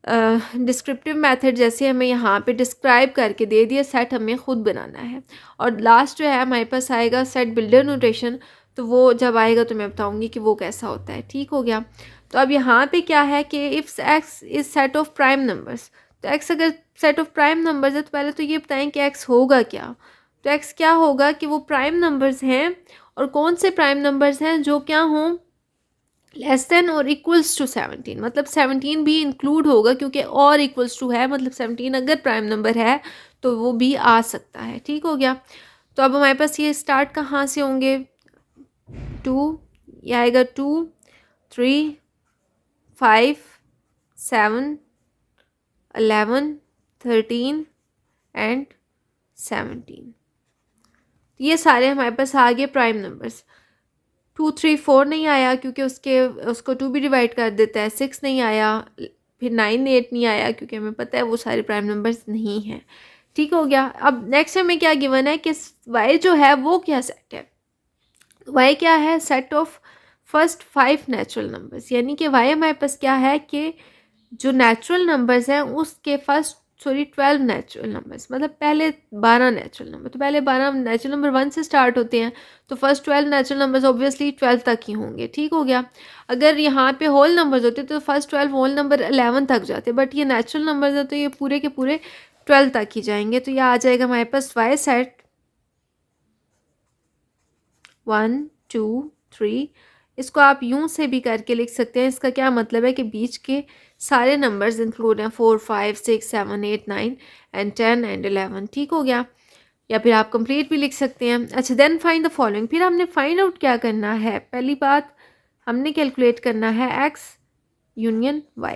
[SPEAKER 1] descriptive method, जैसे हमें यहाँ पे डिस्क्राइब करके दे दिया सेट, हमें ख़ुद बनाना है। और लास्ट जो है हमारे पास आएगा सेट बिल्डर नोटेशन, तो वो जब आएगा तो मैं बताऊँगी कि वो कैसा होता है। ठीक हो गया। तो अब यहाँ पे क्या है कि if x is set of prime numbers, तो एक्स अगर सेट ऑफ प्राइम नंबर्स है तो पहले तो ये बताएं कि एक्स होगा क्या। तो एक्स क्या होगा कि वो प्राइम नंबर्स हैं, और कौन से प्राइम नंबर्स हैं जो क्या हों, लेस देन और इक्वल्स टू 17, मतलब 17 भी इंक्लूड होगा क्योंकि और इक्वल्स टू है, मतलब 17 अगर प्राइम नंबर है तो वो भी आ सकता है। ठीक हो गया। तो अब हमारे पास ये स्टार्ट कहाँ से होंगे, 2, ये आएगा 2, 3, 5, 7, 11, 13 एंड 17। ये सारे हमारे पास आ गए प्राइम नंबर्स। 2, 3, 4 नहीं आया क्योंकि उसको 2 भी डिवाइड कर देता है। 6 नहीं आया, फिर 9, 8 नहीं आया क्योंकि हमें पता है वो सारे प्राइम नंबर्स नहीं हैं। ठीक हो गया। अब नेक्स्ट हमें क्या गिवन है कि y जो है वो क्या सेट है। y क्या है, set of first 5 natural numbers, यानी कि y हमारे पास क्या है कि जो नेचुरल नंबर्स हैं उसके फर्स्ट 12 नेचुरल नंबर्स, मतलब पहले 12 नेचुरल नंबर। तो पहले 12 नेचुरल नंबर 1 से स्टार्ट होते हैं, तो फर्स्ट 12 नेचुरल नंबर्स ऑब्वियसली 12 तक ही होंगे। ठीक हो गया। अगर यहाँ पे होल नंबर्स होते तो फर्स्ट 12 होल नंबर 11 तक जाते, बट ये नेचुरल नंबर्स है तो ये पूरे के पूरे 12 तक ही जाएंगे। तो ये आ जाएगा हमारे पास y सेट 1, 2, 3। इसको आप यूं से भी करके लिख सकते हैं। इसका क्या मतलब है कि बीच के सारे नंबर्स इंक्लूड हैं, 4, 5, 6, 7, 8, 9 एंड 10 एंड 11। ठीक हो गया। या फिर आप कंप्लीट भी लिख सकते हैं। अच्छा, देन फाइंड द फॉलोइंग। फिर हमने फाइंड आउट क्या करना है, पहली बात हमने कैलकुलेट करना है x यूनियन y,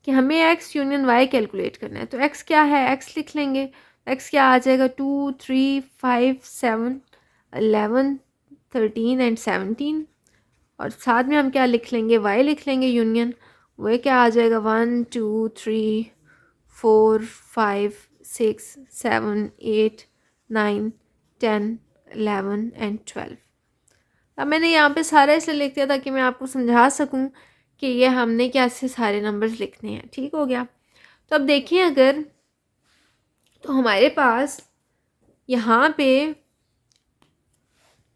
[SPEAKER 1] कि हमें x यूनियन y कैलकुलेट करना है। तो x क्या है, x लिख लेंगे। x क्या आ जाएगा, 2, 3, 5, 7, 11, 13 एंड 17। और साथ में हम क्या लिख लेंगे, y लिख लेंगे यूनियन। वह क्या आ जाएगा, 1, 2, 3, 4, 5, 6, 7, 8, 9, 10, 11 एंड 12। अब मैंने यहाँ पे सारा इसलिए लिख दिया ताकि मैं आपको समझा सकूँ कि ये हमने कैसे सारे नंबर्स लिखने हैं। ठीक हो गया। तो अब देखिए, अगर तो हमारे पास यहाँ पे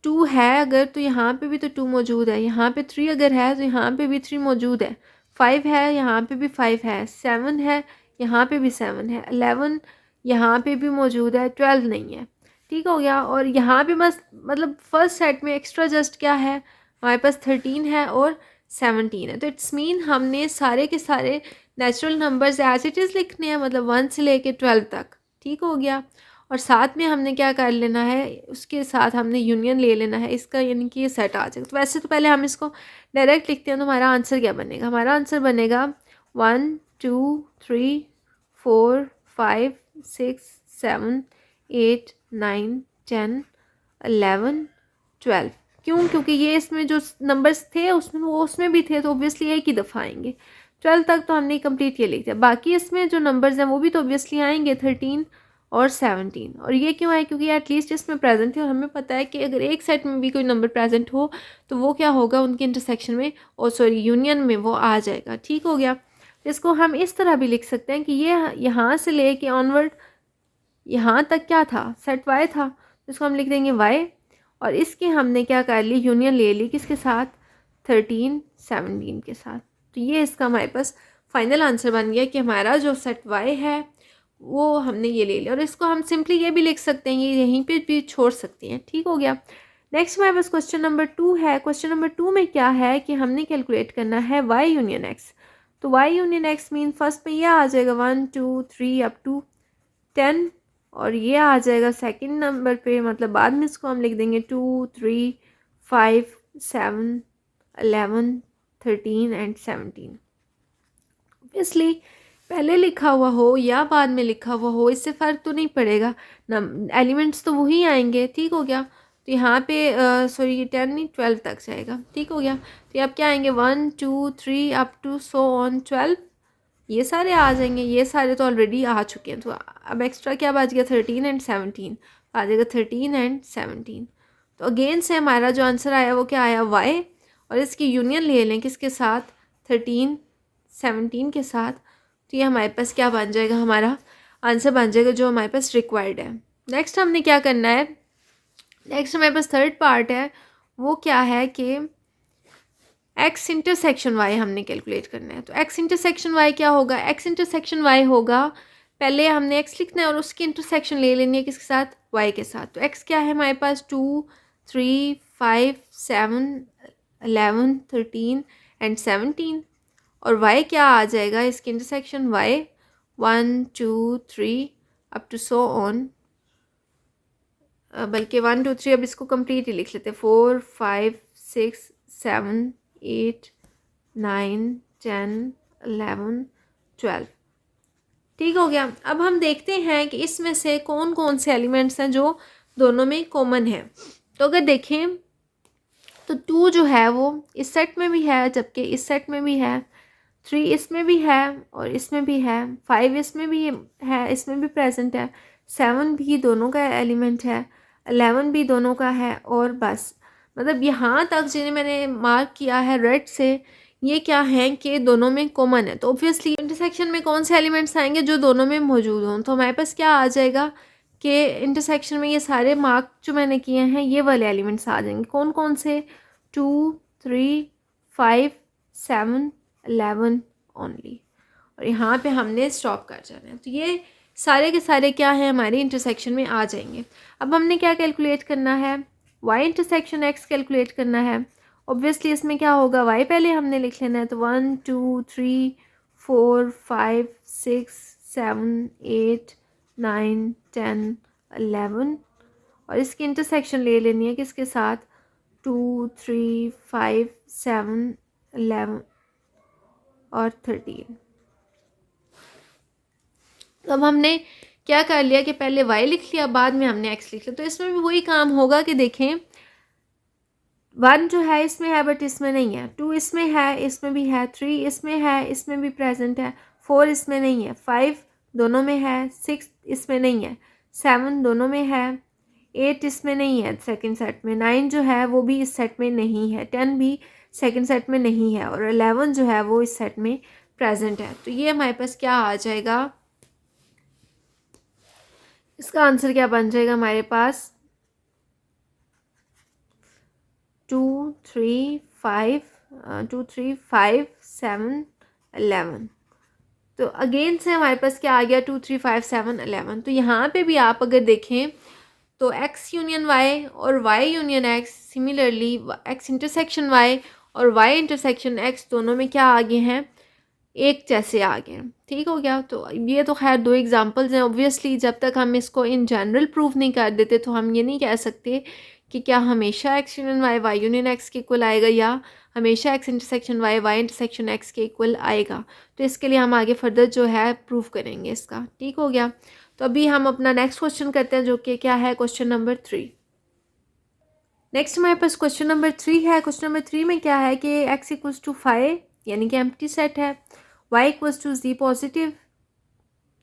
[SPEAKER 1] 2 है अगर, तो यहाँ पे भी तो 2 मौजूद है। यहाँ पे 3 अगर है तो यहाँ पे भी 3 मौजूद है। 5 है, यहाँ पे भी 5 है। 7 है, यहाँ पे भी 7 है। 11 यहाँ पे भी मौजूद है। 12 नहीं है। ठीक हो गया। और यहाँ पे बस मतलब फर्स्ट सेट में एक्स्ट्रा जस्ट क्या है, हमारे पास 13 है और 17 है। तो इट्स मीन हमने सारे के सारे natural numbers as it is लिखने हैं, मतलब 1 से लेके 12 तक। ठीक हो गया। और साथ में हमने क्या कर लेना है, उसके साथ हमने यूनियन ले लेना है इसका, यानी कि ये सेट आ जाएगा। तो वैसे तो पहले हम इसको डायरेक्ट लिखते हैं, तो हमारा आंसर क्या बनेगा, हमारा आंसर बनेगा 1, 2, 3, 4, 5, 6, 7, 8, 9, 10, 11, 12। क्यों, क्योंकि ये इसमें जो नंबर्स थे उसमें भी थे, तो ऑब्वियसली एक ही दफ़ा आएंगे। 12 तक तो हमने कंप्लीट ये लिख दिया। बाकी इसमें जो नंबर्स हैं वो भी तो ऑब्वियसली आएंगे, 13 और 17। और ये क्यों है, क्योंकि एटलीस्ट इसमें प्रेजेंट है और हमें पता है कि अगर एक सेट में भी कोई नंबर प्रेजेंट हो तो वो क्या होगा, उनके इंटरसेक्शन में यूनियन में वो आ जाएगा। ठीक हो गया। इसको हम इस तरह भी लिख सकते हैं कि ये यहाँ से ले के ऑनवर्ड यहाँ तक क्या था, सेट y था, इसको हम लिख देंगे y। और इसकी हमने क्या कर ली, यूनियन ले ली, किसके साथ, 13, 17 के साथ। तो ये इसका हमारे पास फाइनल आंसर बन गया कि हमारा जो सेट y है वो हमने ये ले लिया। और इसको हम सिंपली ये भी लिख सकते हैं, ये यहीं पे भी छोड़ सकते हैं। ठीक हो गया। नेक्स्ट हमारे पास क्वेश्चन नंबर 2 है। क्वेश्चन नंबर 2 में क्या है कि हमने कैलकुलेट करना है y यूनियन x। तो y union x mean first में यह आ जाएगा 1, 2, 3 अप टू 10, और ये आ जाएगा सेकंड नंबर पे, मतलब बाद में इसको हम लिख देंगे 2, 3, 5, 7, 11, 13 एंड 17। ऑब्वियसली पहले लिखा हुआ हो या बाद में लिखा हुआ हो इससे फ़र्क तो नहीं पड़ेगा, एलिमेंट्स तो वही आएंगे। ठीक हो गया। तो यहाँ पे सॉरी ये 10 नहीं 12 तक जाएगा। ठीक हो गया। तो अब क्या आएंगे 1, 2, 3 अप टू सो ऑन 12, ये सारे आ जाएंगे। ये सारे तो ऑलरेडी आ चुके हैं, तो अब एक्स्ट्रा क्या बच गया, 13 एंड 17 आ जाएगा, 13 एंड 17। तो अगेन से हमारा जो आंसर आया वो क्या आया, y।
[SPEAKER 2] और इसकी यूनियन ले लें किसके साथ, 13 17 के साथ, तो ये हमारे पास क्या बन जाएगा, हमारा आंसर बन जाएगा जो हमारे पास रिक्वायर्ड है। नेक्स्ट हमने क्या करना है, नेक्स्ट हमारे पास थर्ड पार्ट है, वो क्या है कि एक्स इंटरसेक्शन वाई हमने कैलकुलेट करना है। तो एक्स इंटरसेक्शन वाई क्या होगा, एक्स इंटरसेक्शन वाई होगा, पहले हमने एक्स लिखना है और उसकी इंटरसेक्शन ले लेनी है किसके साथ, वाई के साथ। तो एक्स क्या है हमारे पास, 2 3 5 7 11 13 एंड 17, और वाई क्या आ जाएगा, इसकी intersection Y 1 2 3 up to so on, बल्कि 1 2 3 अब इसको कंप्लीट ही लिख लेते हैं, 4 5 6 7 8 9 10 11 12, ठीक हो गया। अब हम देखते हैं कि इसमें से कौन कौन से एलिमेंट्स हैं जो दोनों में कॉमन है। तो अगर देखें तो 2 जो है वो इस सेट में भी है, जबकि इस सेट में भी है, 3 इसमें भी है और इसमें भी है, 5 इसमें भी है, इसमें भी प्रेजेंट है, 7 भी दोनों का एलिमेंट है, 11 भी दोनों का है, और बस मतलब यहाँ तक जिन्हें मैंने मार्क किया है रेड से, ये क्या है कि दोनों में कॉमन है। तो ऑब्वियसली इंटरसेक्शन में कौन से एलिमेंट्स आएंगे जो दोनों में मौजूद हों, तो हमारे पास क्या आ जाएगा कि इंटरसेक्शन में ये सारे मार्क जो मैंने किए हैं ये वाले एलिमेंट्स आ जाएंगे। कौन कौन से, 2 3 5 7 11 ओनली, और यहाँ पे हमने स्टॉप कर जाना है। तो ये सारे के सारे क्या है हमारे इंटरसेक्शन में आ जाएंगे। अब हमने क्या कैलकुलेट करना है, वाई इंटरसेक्शन एक्स कैलकुलेट करना है। ऑब्वियसली इसमें क्या होगा, वाई पहले हमने लिख लेना है, तो 1 2 3 4 5 6 7 8 9 10 11, और इसकी इंटरसेक्शन ले लेनी है किसके साथ, 2 3 5 7 11 और 13। तो अब हमने क्या कर लिया कि पहले y लिख लिया, बाद में हमने x लिख लिया। तो इसमें भी वही काम होगा कि देखें 1 जो है इसमें है बट इसमें नहीं है, 2 इसमें है, इसमें भी है, 3 इसमें है, इसमें भी प्रेजेंट है, 4 इसमें नहीं है, 5 दोनों में है, 6 इसमें नहीं है, 7 दोनों में है, 8 इसमें नहीं है सेकंड सेट में, 9 जो है वो भी इस सेट में नहीं है, 10 भी सेकंड सेट में नहीं है, और 11 जो है वो इस सेट में प्रेजेंट है। तो ये हमारे पास क्या आ जाएगा, इसका आंसर क्या बन जाएगा हमारे पास, 2 3 5 7 11। तो अगेन से हमारे पास क्या आ गया, 2 3 5 7 11। तो यहाँ पे भी आप अगर देखें तो x यूनियन y और y union x, similarly x intersection y और y इंटरसेक्शन x दोनों में क्या आगे हैं, एक जैसे आ गए। ठीक हो गया। तो ये तो खैर 2 एग्जांपल्स हैं। ऑब्वियसली जब तक हम इसको इन जनरल प्रूव नहीं कर देते तो हम ये नहीं कह सकते कि क्या हमेशा x union y y union x के इक्वल आएगा या हमेशा x intersection y y intersection x के इक्वल आएगा। तो इसके लिए हम आगे फर्दर जो है प्रूव करेंगे इसका। ठीक हो गया। तो अभी हम अपना नेक्स्ट क्वेश्चन करते हैं जो कि क्या है, क्वेश्चन नंबर 3। नेक्स्ट हमारे पास क्वेश्चन नंबर 3 है। क्वेश्चन नंबर 3 में क्या है कि x इक्वल्स टू 5 यानी कि एम्प्टी सेट है, y equals to z positive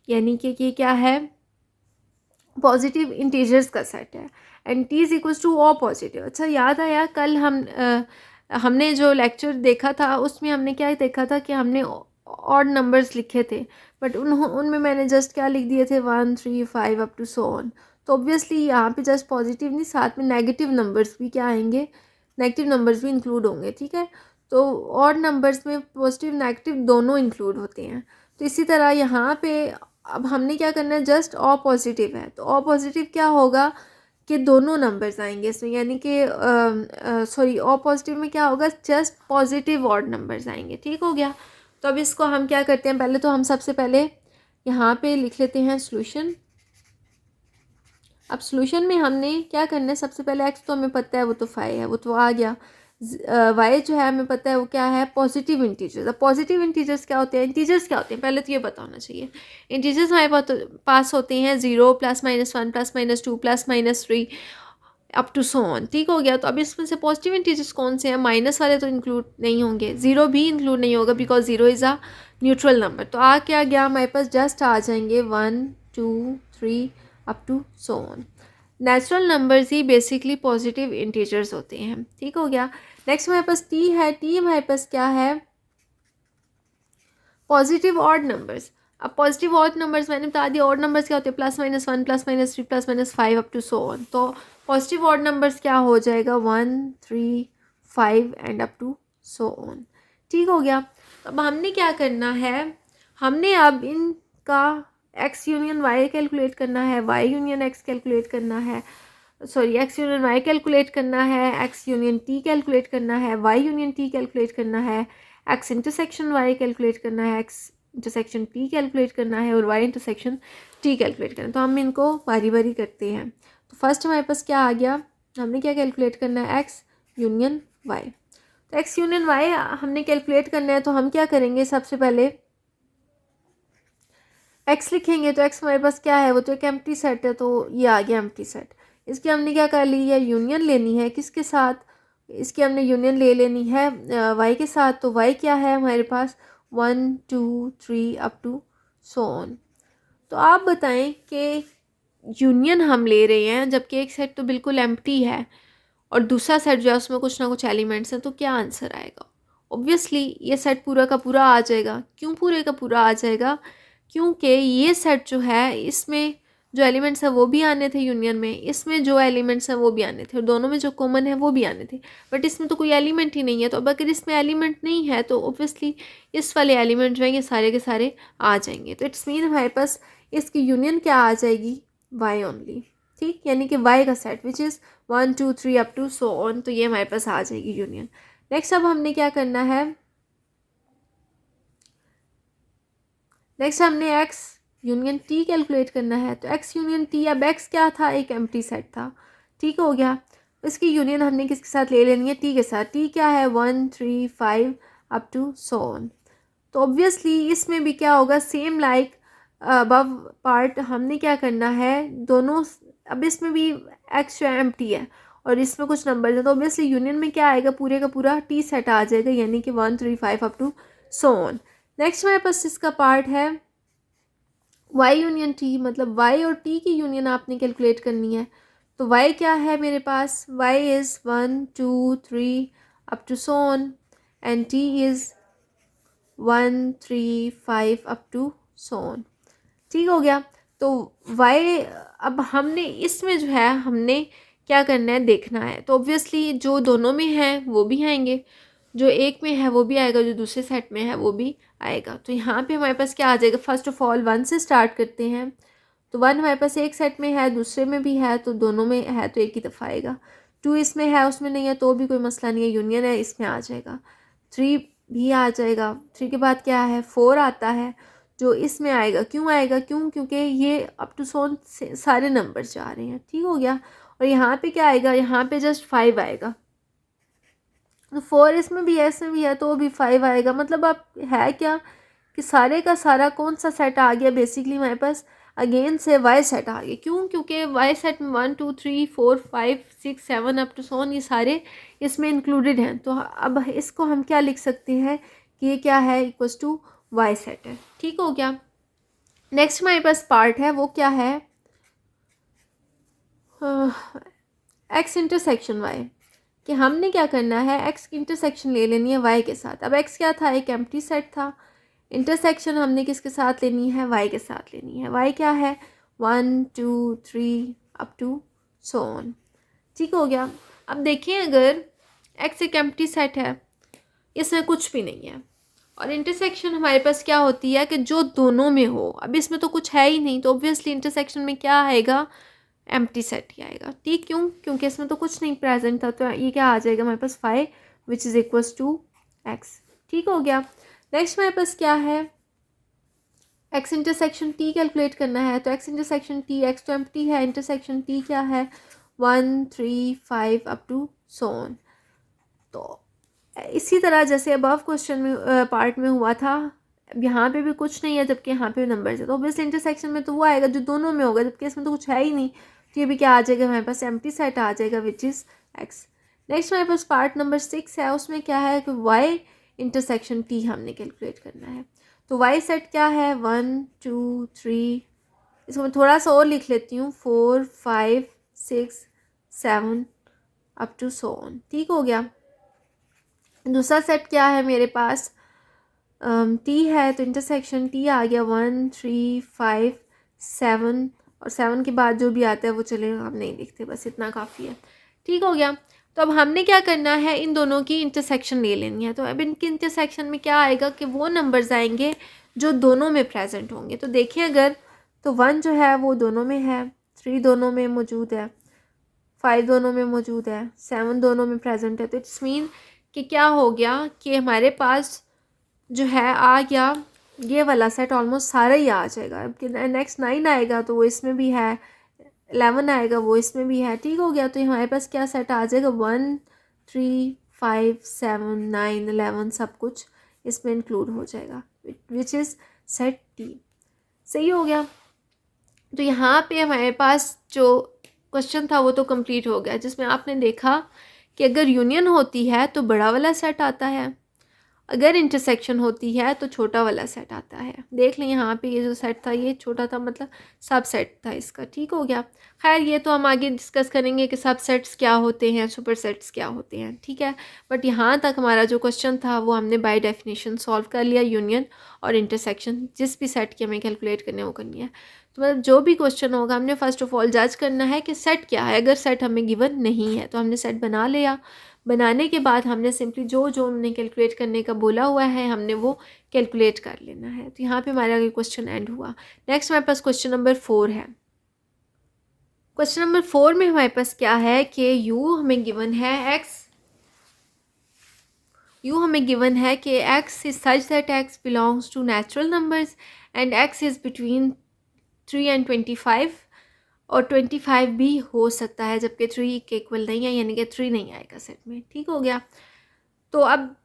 [SPEAKER 2] यानी कि ये क्या है, पॉजिटिव इंटीजर्स का सेट है, and t is equals to O positive. अच्छा याद आया कल हमने जो लेक्चर देखा था उसमें हमने क्या देखा था कि हमने ऑड नंबर्स लिखे थे, बट उनमें मैंने जस्ट क्या लिख दिए थे 1 3 5 अप टू सो ऑन। तो ऑब्वियसली यहाँ पे जस्ट पॉजिटिव नहीं, साथ में नेगेटिव नंबर्स भी क्या आएंगे, नेगेटिव नंबर्स भी इंक्लूड होंगे। ठीक है। तो ऑड नंबर्स में पॉजिटिव नेगेटिव दोनों इंक्लूड होते हैं। तो इसी तरह यहाँ पे अब हमने क्या करना है, जस्ट ऑ पॉजिटिव है तो ऑ पॉजिटिव क्या होगा कि दोनों नंबर्स आएंगे इसमें, यानी कि सॉरी ऑ पॉजिटिव में क्या होगा, जस्ट पॉजिटिव ऑड नंबर्स आएंगे। ठीक हो गया। तो अब इसको हम क्या करते हैं, पहले तो हम सबसे पहले यहाँ पे लिख लेते हैं सॉल्यूशन। अब सॉल्यूशन में हमने क्या करना है, सबसे पहले x तो हमें पता है वो तो 5 है, वो तो आ गया। y जो है हमें पता है वो क्या है, पॉजिटिव इंटीजर्स। अब पॉजिटिव इंटीजर्स क्या होते हैं, इंटीजर्स क्या होते हैं पहले तो ये पता होना चाहिए। इंटीजर्स हमारे पास होते हैं 0 +-1 +-2 +-3 अप टू सो ऑन। ठीक हो गया। तो अब इसमें से पॉजिटिव इंटीजर्स कौन से हैं, माइनस वाले तो इंक्लूड नहीं होंगे, 0 भी इंक्लूड नहीं होगा because 0 is a neutral number. तो आ क्या गया हमारे पास, जस्ट आ जाएंगे 1 2 3 up to so on. Natural numbers ही बेसिकली पॉजिटिव इंटीजर्स होते हैं। ठीक हो गया। नेक्स्ट हमारे पास टी है, टी हमारे पास क्या है, पॉजिटिव ऑड नंबर्स। अब पॉजिटिव ऑड नंबर्स मैंने बता दिया, ऑड नंबर्स क्या होते हैं, +-1 +-3 +-5 अप टू सो ऑन। तो पॉजिटिव ऑड नंबर्स क्या हो जाएगा, 1 3 5 and up to so on. ठीक हो गया। अब हमने क्या करना है, हमने अब इनका x यूनियन y कैलकुलेट करना है, y यूनियन x कैलकुलेट करना है, sorry x union y calculate करना है, x यूनियन t कैलकुलेट करना है, y यूनियन t कैलकुलेट करना है, x इंटरसेक्शन y कैलकुलेट करना है, x इंटरसेक्शन p कैलकुलेट करना है और y इंटरसेक्शन t कैलकुलेट करना है। तो हम इनको बारी बारी करते हैं। तो फर्स्ट हमारे पास क्या आ गया, हमने क्या कैलकुलेट करना है, x यूनियन y। तो x यूनियन y हमने कैलकुलेट करना है, तो हम क्या करेंगे, सबसे पहले x लिखेंगे। तो x हमारे पास क्या है, वो तो एक एम्प्टी सेट है, तो ये आ गया एम्प्टी सेट। इसकी हमने क्या कर ली है, यूनियन लेनी है, किसके साथ, इसकी हमने यूनियन ले लेनी है y के साथ। तो y क्या है हमारे पास, 1 2 3 अप टू सो ऑन। तो आप बताएं कि यूनियन हम ले रहे हैं जबकि एक सेट तो बिल्कुल एम्प्टी है और दूसरा सेट जो है उसमें कुछ ना कुछ एलिमेंट्स हैं, तो क्या आंसर आएगा। ऑब्वियसली ये सेट पूरा का पूरा आ जाएगा। क्यों पूरे का पूरा आ जाएगा, क्योंकि ये सेट जो है इसमें जो एलिमेंट्स हैं वो भी आने थे यूनियन में, इसमें जो एलिमेंट्स हैं वो भी आने थे और दोनों में जो कॉमन है वो भी आने थे, बट इसमें तो कोई एलिमेंट ही नहीं है। तो अब अगर इसमें एलिमेंट नहीं है तो ऑब्वियसली इस वाले एलिमेंट जो है ये सारे के सारे आ जाएंगे। तो इट्स मीन हमारे पास इसकी यूनियन क्या आ जाएगी, वाई ओनली। ठीक, यानी कि वाई का set which is 1 2 3 up to so on, तो ये हमारे पास आ जाएगी यूनियन। नेक्स्ट अब हमने क्या करना है, नेक्स्ट हमने x यूनियन t कैलकुलेट करना है। तो x यूनियन t, अब x क्या था, एक एम्प्टी सेट था। ठीक हो गया। इसकी यूनियन हमने किसके साथ ले लेनी है, t के साथ। t क्या है, 1 3 5 अप टू सो ऑन। तो ऑब्वियसली इसमें भी क्या होगा, सेम लाइक अबव पार्ट हमने क्या करना है, दोनों, अब इसमें भी x जो है एम्प्टी है और इसमें कुछ नंबर है, तो ऑब्वियसली यूनियन में क्या आएगा, पूरे का पूरा t सेट आ जाएगा, यानी कि 1 3 5 up to so on. Next हमारे पास इसका पार्ट है y यूनियन t, मतलब y और t की यूनियन आपने कैलकुलेट करनी है। तो y क्या है मेरे पास, y is 1 2 3 up to so on and t is 1 3 5 up to so on. ठीक हो गया। तो y, अब हमने इसमें जो है हमने क्या करना है, देखना है। तो ऑब्वियसली जो दोनों में है वो भी आएंगे, जो एक में है वो भी आएगा, जो दूसरे सेट में है वो भी आएगा। तो यहाँ पे हमारे पास क्या आ जाएगा, फर्स्ट ऑफ ऑल 1 से स्टार्ट करते हैं। तो 1 हमारे पास एक सेट में है, दूसरे में भी है, तो दोनों में है तो एक ही दफ़ा आएगा। 2 इसमें है उसमें नहीं है तो भी कोई मसला नहीं है, यूनियन है इसमें आ जाएगा। 3 भी आ जाएगा। 3 के बाद क्या है, 4 आता है जो इसमें आएगा। क्यों आएगा, क्योंकि ये अप टू सो से सारे नंबर जा रहे हैं। ठीक हो गया। और यहाँ पे क्या आएगा, यहाँ पे जस्ट 5 आएगा। तो 4 इसमें भी है, इसमें भी है, तो भी 5 आएगा। मतलब अब है क्या कि सारे का सारा कौन सा सेट आ गया, बेसिकली हमारे पास अगेन से वाई सेट आ गया। क्यों, क्योंकि वाई सेट में 1 2 3 4 5 6 7 अप टू सोन ये सारे इसमें इंक्लूडेड हैं। तो अब इसको हम क्या लिख सकते हैं कि ये क्या है, इक्वल्स टू वाई सेट है। ठीक हो गया। नेक्स्ट हमारे पास पार्ट है, वो क्या है, एक्स इंटरसेक्शन वाई, कि हमने क्या करना है, x की इंटरसेक्शन ले लेनी है y के साथ। अब x क्या था, एक एम्प्टी सेट था। इंटरसेक्शन हमने किसके साथ लेनी है, y के साथ लेनी है। y क्या है, 1 2 3 अप टू सो ऑन। ठीक हो गया। अब देखिए अगर x एक एम्प्टी सेट है, इसमें कुछ भी नहीं है, और इंटरसेक्शन हमारे पास क्या होती है कि जो दोनों में हो। अब इसमें तो कुछ है ही नहीं, तो ऑब्वियसली इंटरसेक्शन में क्या आएगा, एम्प्टी सेट ही आएगा। ठीक, क्यों, क्योंकि इसमें तो कुछ नहीं प्रेजेंट था, तो ये क्या आ जाएगा हमारे पास 5 which is equals to x। ठीक हो गया। नेक्स्ट हमारे पास क्या है, x इंटरसेक्शन t कैलकुलेट करना है। तो x इंटरसेक्शन t, x तो एम्प्टी है, इंटरसेक्शन t क्या है, 1 3 5 अप टू सो ऑन। तो इसी तरह जैसे अबव क्वेश्चन में पार्ट में हुआ था, यहाँ पे भी कुछ नहीं है जबकि यहाँ पे नंबर है, तो ऑब्वियसली इंटरसेक्शन में तो वो आएगा जो दोनों में होगा, जबकि इसमें तो कुछ है ही नहीं। तो ये भी क्या आ जाएगा हमारे पास, एम्प्टी सेट आ जाएगा विच इज़ x। नेक्स्ट हमारे पास पार्ट नंबर 6 है, उसमें क्या है कि y इंटरसेक्शन t हमने कैलकुलेट करना है। तो y सेट क्या है, 1 2 3, इसको मैं थोड़ा सा और लिख लेती हूँ, 4 5 6 7 अप टू सो ऑन। ठीक हो गया। दूसरा सेट क्या है मेरे पास, टी है, तो इंटरसेक्शन टी आ गया 1 3 5 7, और 7 के बाद जो भी आता है वो चले हम नहीं लिखते, बस इतना काफ़ी है। ठीक हो गया। तो अब हमने क्या करना है, इन दोनों की इंटरसेक्शन ले लेनी है। तो अब इनकी इंटरसेक्शन में क्या आएगा कि वो नंबर्स आएंगे जो दोनों में प्रेजेंट होंगे। तो देखिए अगर, तो 1 जो है वो दोनों में है, 3 दोनों में मौजूद है, 5 दोनों में मौजूद है, 7 दोनों में प्रेजेंट है। तो इट्स मीन कि क्या हो गया कि हमारे पास जो है आ गया ये वाला सेट ऑलमोस्ट सारा ही आ जाएगा। अब नेक्स्ट 9 आएगा तो वो इसमें भी है, 11 आएगा वो इसमें भी है। ठीक हो गया। तो हमारे पास क्या सेट आ जाएगा, 1 3 5 7 9 11 सब कुछ इसमें इंक्लूड हो जाएगा, विच इज़ सेट टी। सही हो गया। तो यहाँ पे हमारे पास जो क्वेश्चन था वो तो कंप्लीट हो गया, जिसमें आपने देखा कि अगर यूनियन होती है तो बड़ा वाला सेट आता है, अगर इंटरसेक्शन होती है तो छोटा वाला सेट आता है। देख लें यहाँ पे ये जो सेट था ये छोटा था, मतलब सब सेट था इसका। ठीक हो गया। खैर ये तो हम आगे डिस्कस करेंगे कि सब सेट्स क्या होते हैं, सुपर सेट्स क्या होते हैं। ठीक है, बट यहाँ तक हमारा जो क्वेश्चन था वो हमने बाय डेफिनेशन सॉल्व कर लिया। यूनियन और इंटरसेक्शन जिस भी सेट की हमें कैलकुलेट करने वो करनी है। तो मतलब जो भी क्वेश्चन होगा हमने फर्स्ट ऑफ ऑल जज करना है कि सेट क्या है। अगर सेट हमें गिवन नहीं है तो हमने सेट बना लिया। बनाने के बाद हमने सिंपली जो जो उन्होंने कैलकुलेट करने का बोला हुआ है हमने वो कैलकुलेट कर लेना है। तो यहाँ पे हमारा ये क्वेश्चन एंड हुआ। नेक्स्ट हमारे पास क्वेश्चन नंबर 4 है। क्वेश्चन नंबर 4 में हमारे पास क्या है कि u हमें गिवन है कि x is such that x belongs to natural numbers and x is between 3 and 25, और 25 भी हो सकता है जबकि 3 के इक्वल नहीं है, यानी कि 3 नहीं आएगा सेट में। ठीक हो गया। तो अब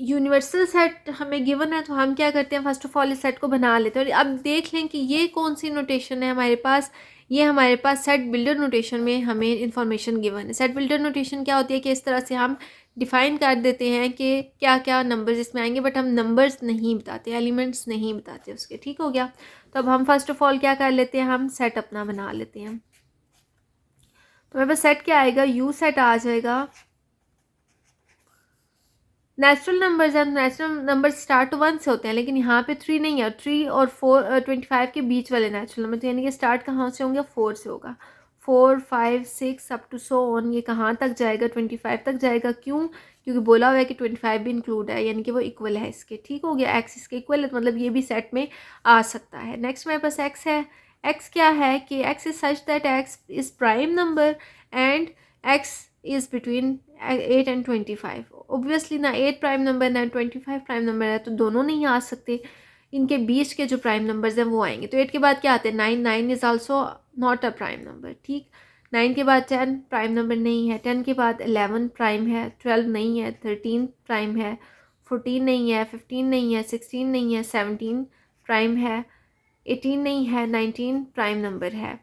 [SPEAKER 2] यूनिवर्सल सेट हमें गिवन है तो हम क्या करते हैं, फर्स्ट ऑफ ऑल इस सेट को बना लेते हैं। और अब देख लें कि ये कौन सी नोटेशन है हमारे पास, ये हमारे पास सेट बिल्डर नोटेशन में हमें इंफॉर्मेशन गिवन है। सेट बिल्डर नोटेशन क्या होती है कि इस तरह से हम डिफ़ाइन कर देते हैं कि क्या क्या नंबर्स इसमें आएंगे, बट हम नंबर्स नहीं बताते, एलिमेंट्स नहीं बताते उसके। ठीक हो गया। तो अब हम फर्स्ट ऑफ ऑल क्या कर लेते हैं, हम सेट अपना बना लेते हैं। तो मेरे पास सेट क्या आएगा, यू सेट आ जाएगा। Natural numbers and natural numbers start 1 से होते हैं, लेकिन यहाँ पे 3 नहीं है। 3 और 4 25 के बीच वाले नेचुरल नंबर, तो यानी कि स्टार्ट कहाँ से होंगे, 4 से होगा। 4 5 6 अप टू सो ऑन, ये कहाँ तक जाएगा, 25 तक जाएगा। क्यों, क्योंकि बोला हुआ है कि 25 भी इंक्लूड है, यानी कि वो इक्वल है इसके। ठीक हो गया। एक्स इसके इक्वल है तो मतलब ये भी सेट में आ सकता है। नेक्स्ट मेरे पास एक्स है। एक्स क्या है कि x is such that x is prime number and x is between 8 and 25। Obviously ना 8 प्राइम नंबर ना 25 प्राइम नंबर है, तो दोनों नहीं आ सकते। इनके बीच के जो प्राइम नंबर्स हैं वो आएंगे। तो 8 के बाद क्या आते हैं, 9। 9 is also not a prime number. ठीक, 9 के बाद 10 प्राइम नंबर नहीं है। 10 के बाद 11 प्राइम है। 12 नहीं है। 13 प्राइम है। 14 नहीं है। 15 नहीं है। 16 नहीं है। 17 प्राइम है। 18 नहीं है। 19 प्राइम नंबर है।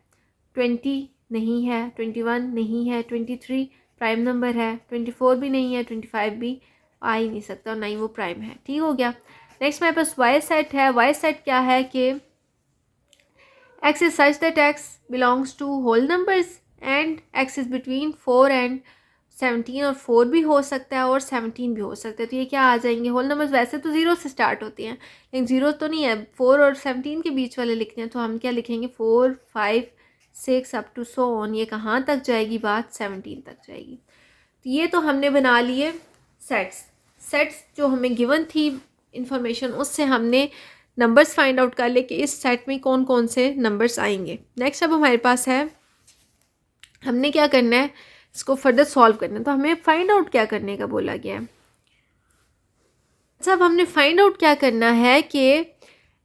[SPEAKER 2] 20 नहीं है। 21 नहीं है। 23 प्राइम नंबर है। 24 भी नहीं है। 25 भी आ ही नहीं सकता और ना ही वो प्राइम है। ठीक हो गया। नेक्स्ट मेरे पास वाई सेट है। वाई सेट क्या है कि x is such that x belongs to whole numbers and x is between 4 and 17, और 4 भी हो सकता है और 17 भी हो सकता है। तो ये क्या आ जाएंगे, होल नंबर्स। वैसे तो 0 से स्टार्ट होती हैं लेकिन 0 तो नहीं है, 4 और 17 के बीच वाले लिखते हैं। तो हम क्या लिखेंगे, 4 5 6 अप टू सो ऑन, ये कहाँ तक जाएगी बात, 17 तक जाएगी। तो ये तो हमने बना लिए सेट्स जो हमें गिवन थी इंफॉर्मेशन, उससे हमने नंबर्स फाइंड आउट कर ले कि इस सेट में कौन कौन से नंबर्स आएंगे। नेक्स्ट अब हमारे पास है, हमने क्या करना है, इसको फर्दर सॉल्व करना है। तो हमें फाइंड आउट क्या करने का बोला गया है। अच्छा, अब हमने फाइंड आउट क्या करना है कि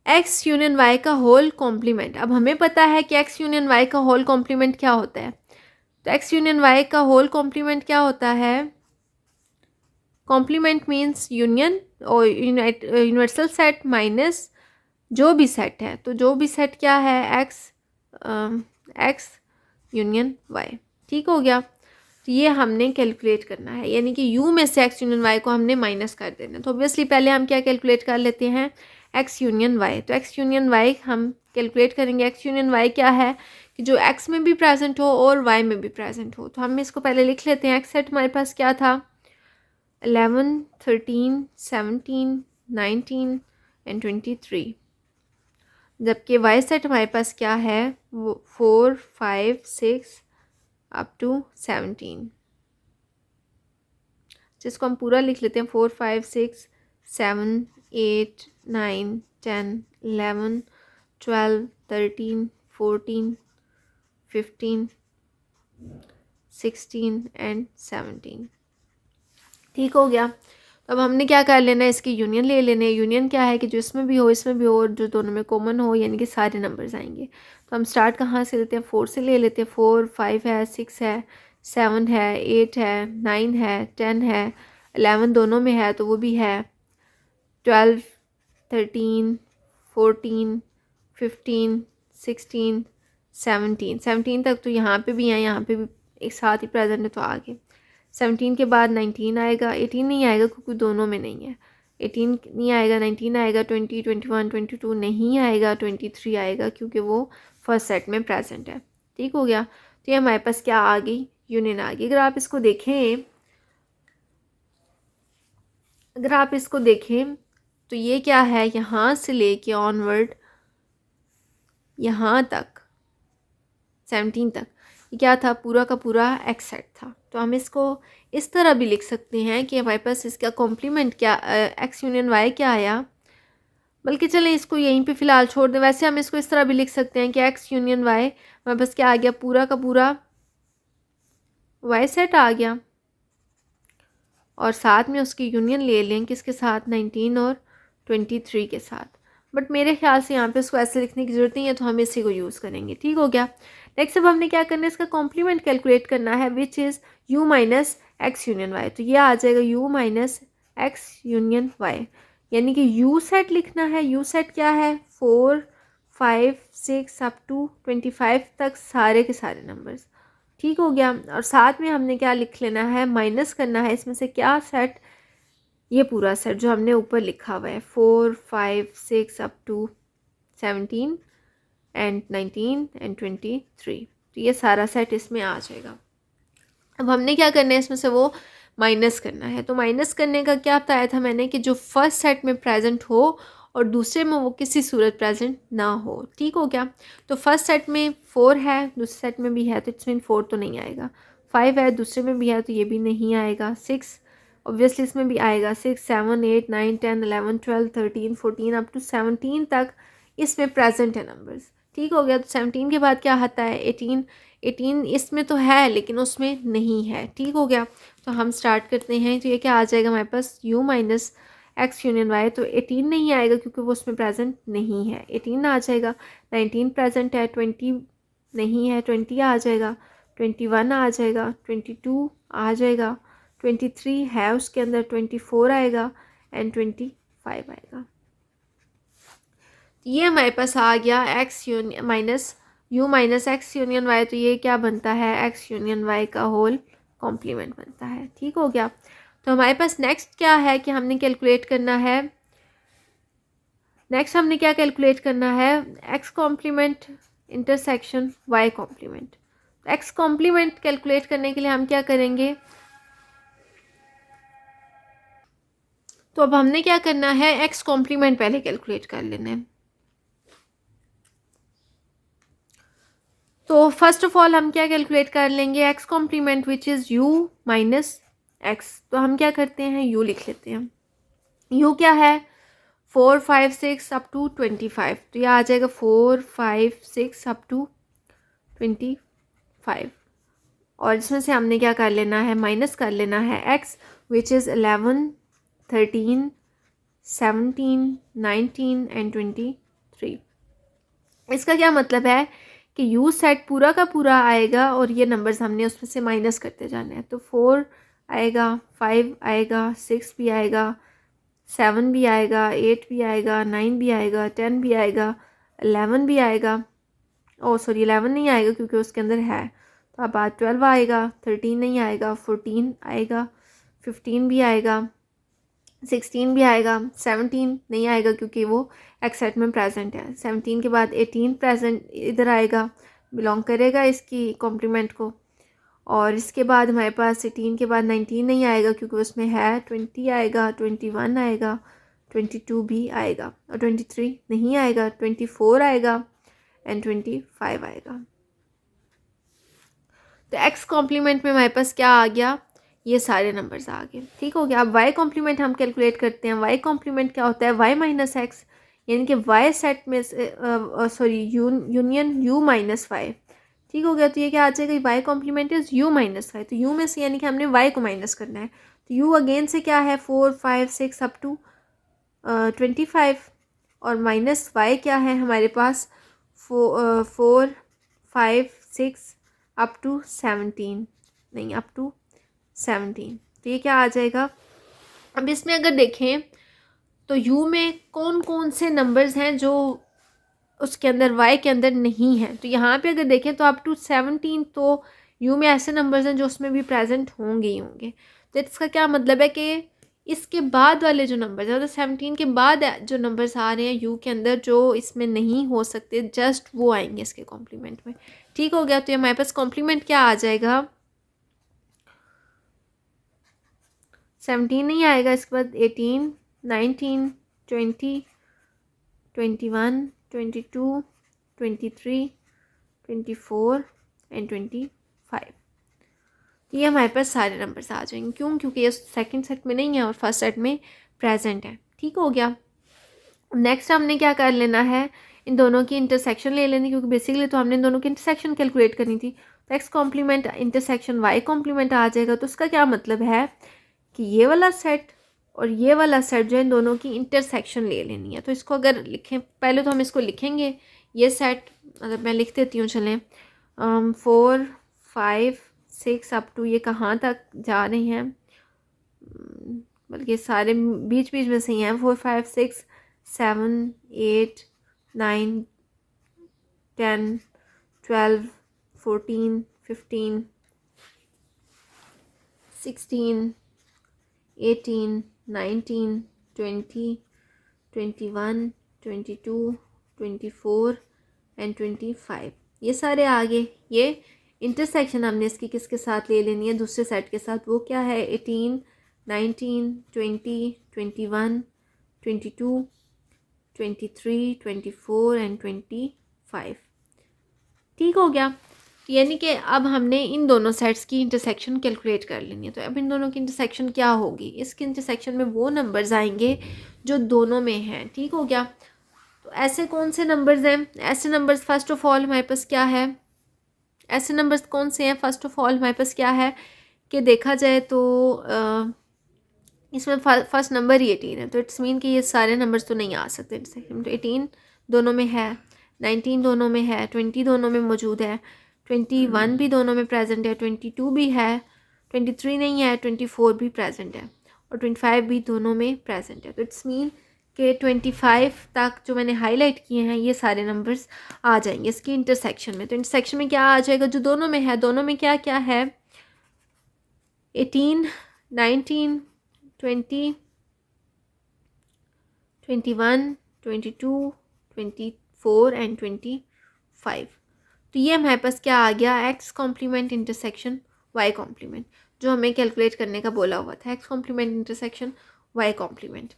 [SPEAKER 2] एक्स यूनियन वाई का होल कॉम्प्लीमेंट। अब हमें पता है कि एक्स यूनियन वाई का होल कॉम्प्लीमेंट क्या होता है। तो एक्स यूनियन वाई का होल कॉम्प्लीमेंट क्या होता है, कॉम्प्लीमेंट मीन्स यूनियन और यूनिवर्सल सेट माइनस जो भी सेट है। तो जो भी सेट क्या है, एक्स यूनियन वाई। ठीक हो गया। तो ये हमने कैलकुलेट करना है, यानी कि u में से x यूनियन y को हमने माइनस कर देना है। तो ऑब्वियसली पहले हम क्या कैलकुलेट कर लेते हैं, x यूनियन y। तो x यूनियन y हम कैलकुलेट करेंगे। x यूनियन y क्या है कि जो x में भी प्रेजेंट हो और y में भी प्रेजेंट हो। तो हम इसको पहले लिख लेते हैं। x सेट हमारे पास क्या था, 11, 13, 17, 19 एंड 23। जबकि वाई सेट हमारे पास क्या है, वो 4, 5, 6 अप टू 17, जिसको हम पूरा लिख लेते हैं 4, 5, 6, 7, 8, 9, 10, 11, 12, 13, 14, 15, 16 एंड 17। ठीक हो गया। तो अब हमने क्या कर लेना है, इसकी यूनियन ले लेने। यूनियन क्या है कि जो इसमें भी हो इसमें भी हो और जो दोनों में कॉमन हो, यानी कि सारे नंबर्स आएंगे। तो हम स्टार्ट कहाँ से लेते हैं, 4 से ले लेते हैं। 4, 5 है, 6 है, 7 है, 8 है, 9 है, 10 है, 11 दोनों में है तो वो भी है, 12, 13, 14, 15, 16, 17 तक तो यहाँ पे भी हैं, यहाँ पे भी एक साथ ही प्रेजेंट है तो आगे 17 के बाद 19 आएगा, 18 नहीं आएगा क्योंकि दोनों में नहीं है, 18 नहीं आएगा, 19 आएगा, 20, 21, 22 नहीं आएगा, 23 आएगा क्योंकि वो फर्स्ट सेट में प्रेजेंट है। ठीक हो गया। तो ये हमारे पास क्या आ गई, यूनियन आ गई। अगर आप इसको देखें तो ये क्या है, यहाँ से लेके ऑनवर्ड यहाँ तक 17 तक ये क्या था, पूरा का पूरा एक्स सेट था। तो हम इसको इस तरह भी लिख सकते हैं कि हमारे पास इसका कॉम्प्लीमेंट क्या, एक्स यूनियन वाई क्या आया। बल्कि चलें इसको यहीं पे फ़िलहाल छोड़ दें। वैसे हम इसको इस तरह भी लिख सकते हैं कि एक्स यूनियन वाई हमारे पास क्या आ गया, पूरा का पूरा वाई सेट आ गया और साथ में उसकी यूनियन ले लें किसके साथ, 19 और 23 के साथ। बट मेरे ख्याल से यहाँ पे उसको ऐसे लिखने की ज़रूरत नहीं है तो हम इसी को यूज़ करेंगे। ठीक हो गया। नेक्स्ट अब हमने क्या करना है, इसका कॉम्प्लीमेंट कैलकुलेट करना है, which is u minus X union Y. तो ये आ जाएगा u minus X union Y, यानी कि u सेट लिखना है। u सेट क्या है, 4, 5, 6 अप टू 25 तक सारे के सारे नंबर्स। ठीक हो गया। और साथ में हमने क्या लिख लेना है, माइनस करना है इसमें से क्या सेट, ये पूरा सेट जो हमने ऊपर लिखा हुआ है, 4, 5, 6 अप टू 17 एंड 19 एंड 23। तो ये सारा सेट इसमें आ जाएगा। अब हमने क्या करना है, इसमें से वो माइनस करना है। तो माइनस करने का क्या बताया था मैंने कि जो फर्स्ट सेट में प्रेजेंट हो और दूसरे में वो किसी सूरत प्रेजेंट ना हो। ठीक हो गया। तो फर्स्ट सेट में 4 है, दूसरे सेट में भी है तो इट्स मीन 4 तो नहीं आएगा। 5 है, दूसरे में भी है तो ये भी नहीं आएगा। 6 ऑब्वियसली इसमें भी आएगा। 6, 7, 8, 9, 10, 11, 12, 13, 14 अप टू 17 तक इसमें प्रेजेंट है नंबर्स। ठीक हो गया। तो 17 के बाद क्या आता है, 18 इसमें तो है लेकिन उसमें नहीं है। ठीक हो गया। तो हम स्टार्ट करते हैं। तो ये क्या आ जाएगा हमारे पास, u minus X union Y. तो 18 नहीं आएगा क्योंकि वो उसमें प्रेजेंट नहीं है, 18 आ जाएगा। 19 प्रेजेंट है, 20 नहीं है, 20 आ जाएगा। 21 आ जाएगा, 22 आ जाएगा, 23 है उसके अंदर, 24 आएगा एंड 25 आएगा। ये हमारे पास आ गया X union minus u minus X union Y. तो ये क्या बनता है, एक्स यूनियन वाई का होल कॉम्प्लीमेंट बनता है। ठीक हो गया। तो हमारे पास नेक्स्ट क्या है कि हमने कैलकुलेट करना है, X complement intersection Y complement. X complement calculate करने के लिए हम क्या करेंगे, तो अब हमने क्या करना है, एक्स कॉम्प्लीमेंट पहले कैलकुलेट कर लेना है। तो फर्स्ट ऑफ ऑल हम क्या कैलकुलेट कर लेंगे, X complement which is u minus X. तो हम क्या करते हैं, u लिख लेते हैं। u क्या है, 4, 5, 6 अप टू 25। तो यह आ जाएगा 4, 5, 6 अप टू 25। और इसमें से हमने क्या कर लेना है, माइनस कर लेना है x विच इज़ 11, 13, 17, 19 एंड 23। इसका क्या मतलब है कि u सेट पूरा का पूरा आएगा और ये नंबर्स हमने उसमें से माइनस करते जाने हैं। तो 4 आएगा, 5 आएगा, 6 भी आएगा, 7 भी आएगा, 8 भी आएगा, 9 भी आएगा, 10 भी आएगा, 11 भी आएगा। ओ सॉरी 11 नहीं आएगा क्योंकि उसके अंदर है। तो अब बाद 12 आएगा, 13 नहीं आएगा, 14 आएगा, 15 भी आएगा, 16 भी आएगा, 17 नहीं आएगा क्योंकि वो एक्सेट में प्रेजेंट है। 17 के बाद 18 प्रेजेंट इधर आएगा, बिलोंग करेगा इसकी कॉम्प्लीमेंट को।
[SPEAKER 1] और इसके बाद हमारे पास 18 के बाद 19 नहीं आएगा क्योंकि उसमें है 20 आएगा, 21 आएगा, 22 भी आएगा और 23 नहीं आएगा, 24 आएगा एंड 25 आएगा। तो एक्स कॉम्प्लीमेंट में हमारे पास क्या आ गया, ये सारे नंबर्स आ गए। ठीक हो गया। अब वाई कॉम्प्लीमेंट हम कैलकुलेट करते हैं। वाई कॉम्प्लीमेंट क्या होता है, वाई माइनस एक्स, यानी कि वाई सेट में sorry union U minus Y. ठीक हो गया। तो ये क्या आ जाएगा, Y complement is U minus Y. तो यू में से यानी कि हमने वाई को माइनस करना है। तो यू अगेन से क्या है 4 5 6 अप टू 25 और माइनस वाई क्या है हमारे पास 4 5 6 अप टू 17 नहीं अप टू 17। तो ये क्या आ जाएगा। अब इसमें अगर देखें तो u में कौन कौन से नंबर्स हैं जो उसके अंदर y के अंदर नहीं है। तो यहाँ पे अगर देखें तो अप टू 17 तो u में ऐसे नंबर्स हैं जो उसमें भी प्रेजेंट होंगे ही होंगे। तो इसका क्या मतलब है कि इसके बाद वाले जो नंबर्स हैं, मतलब 17 के बाद जो नंबर्स आ रहे हैं u के अंदर जो इसमें नहीं हो सकते, जस्ट वो आएंगे इसके कॉम्प्लीमेंट में। ठीक हो गया। तो ये हमारे पास कॉम्प्लीमेंट क्या आ जाएगा, 17 नहीं आएगा, इसके बाद 18 19 20 21 22 23 24 एंड 25। ये हमारे पास सारे नंबर्स आ जाएंगे। क्यों, क्योंकि ये सेकंड सेट में नहीं है और फर्स्ट सेट में प्रेजेंट है। ठीक हो गया। नेक्स्ट हमने क्या कर लेना है, इन दोनों की इंटरसेक्शन ले लेनी, क्योंकि बेसिकली तो हमने इन दोनों की इंटरसेक्शन कैलकुलेट करनी थी। तो X complement intersection Y complement आ जाएगा। तो उसका क्या मतलब है कि ये वाला सेट और ये वाला सेट जो है इन दोनों की इंटरसेक्शन ले लेनी है। तो इसको अगर लिखें, पहले तो हम इसको लिखेंगे, ये सेट अगर मैं लिख देती हूँ, चलें 4 5 6 अप टू ये कहाँ तक जा रहे हैं, बल्कि सारे बीच बीच में से ही हैं, 4 5 6 7 8 9 10 12 14 15 16 18 19 20 21 22 24 एंड 25। ये सारे आगे ये इंटरसेक्शन हमने इसकी किसके साथ ले लेनी है, दूसरे सेट के साथ। वो क्या है 18 19 20 21 22 23 24 एंड 25। ठीक हो गया। यानी कि अब हमने इन दोनों सेट्स की इंटरसेक्शन कैलकुलेट कर लेनी है। तो अब इन दोनों की इंटरसेक्शन क्या होगी, इसकी इंटरसेक्शन में वो नंबर्स आएंगे जो दोनों में हैं। ठीक हो गया। तो ऐसे कौन से नंबर्स हैं, ऐसे नंबर्स फर्स्ट ऑफ ऑल हमारे पास क्या है, ऐसे नंबर्स कौन से हैं, फर्स्ट ऑफ ऑल हमारे पास क्या है कि देखा जाए तो इसमें फर्स्ट नंबर ही 18 है। तो इट्स मीन कि ये सारे नंबर्स तो नहीं आ सकते इंटरसेक्शन। तो 18 दोनों में है, 19 दोनों में है, 20 दोनों में मौजूद है, 21 भी दोनों में प्रेजेंट है, 22 भी है, 23 नहीं है, 24 भी प्रेजेंट है और 25 भी दोनों में प्रेजेंट है। तो इट्स मीन कि 25 तक जो मैंने हाईलाइट किए हैं ये सारे नंबर्स आ जाएंगे इसकी इंटरसेक्शन में। तो इंटरसेक्शन में क्या आ जाएगा, जो दोनों में है, दोनों में क्या क्या है 18 19 20 21 22 24 एंड 25। तो ये हमारे पास क्या आ गया, X complement intersection Y complement, जो हमें कैलकुलेट करने का बोला हुआ था, X complement intersection Y complement.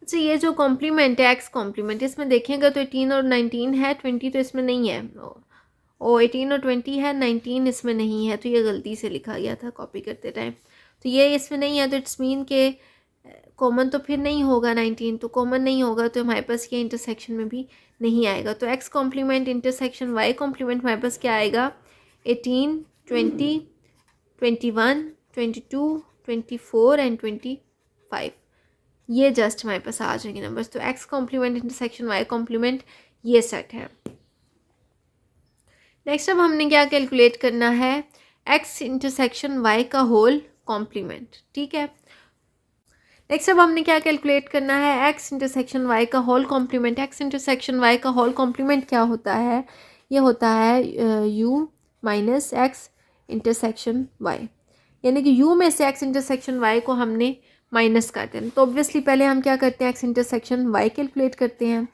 [SPEAKER 1] अच्छा, ये जो कॉम्प्लीमेंट है एक्स कॉम्प्लीमेंट, इसमें देखेंगे तो 18 और 19 है, 20 तो इसमें नहीं है, और 18 और 20 है, 19 इसमें नहीं है। तो ये गलती से लिखा गया था कॉपी करते टाइम। तो ये इसमें नहीं है, तो इट्स मीन के कॉमन तो फिर नहीं होगा, 19 तो कॉमन नहीं होगा, तो हमारे पास ये इंटरसेक्शन में भी नहीं आएगा। तो X complement intersection Y complement हमारे पास क्या आएगा 18 20 21 22 24 एंड 25। ये जस्ट हमारे पास आ जाएंगे नंबर्स। तो X complement intersection Y complement ये सेट है। नेक्स्ट अब हमने क्या कैलकुलेट करना है, एक्स इंटरसेक्शन वाई का होल कॉम्प्लीमेंट। ठीक है। नेक्स्ट अब हमने क्या कैलकुलेट करना है, एक्स इंटरसेक्शन वाई का whole complement. X intersection Y का होल कॉम्प्लीमेंट क्या होता है, ये होता है U minus X intersection Y, यानी कि यू में से एक्स इंटरसेक्शन वाई को हमने माइनस कर देना। तो ऑब्वियसली पहले हम क्या करते हैं, एक्स इंटरसेक्शन वाई कैलकुलेट करते हैं।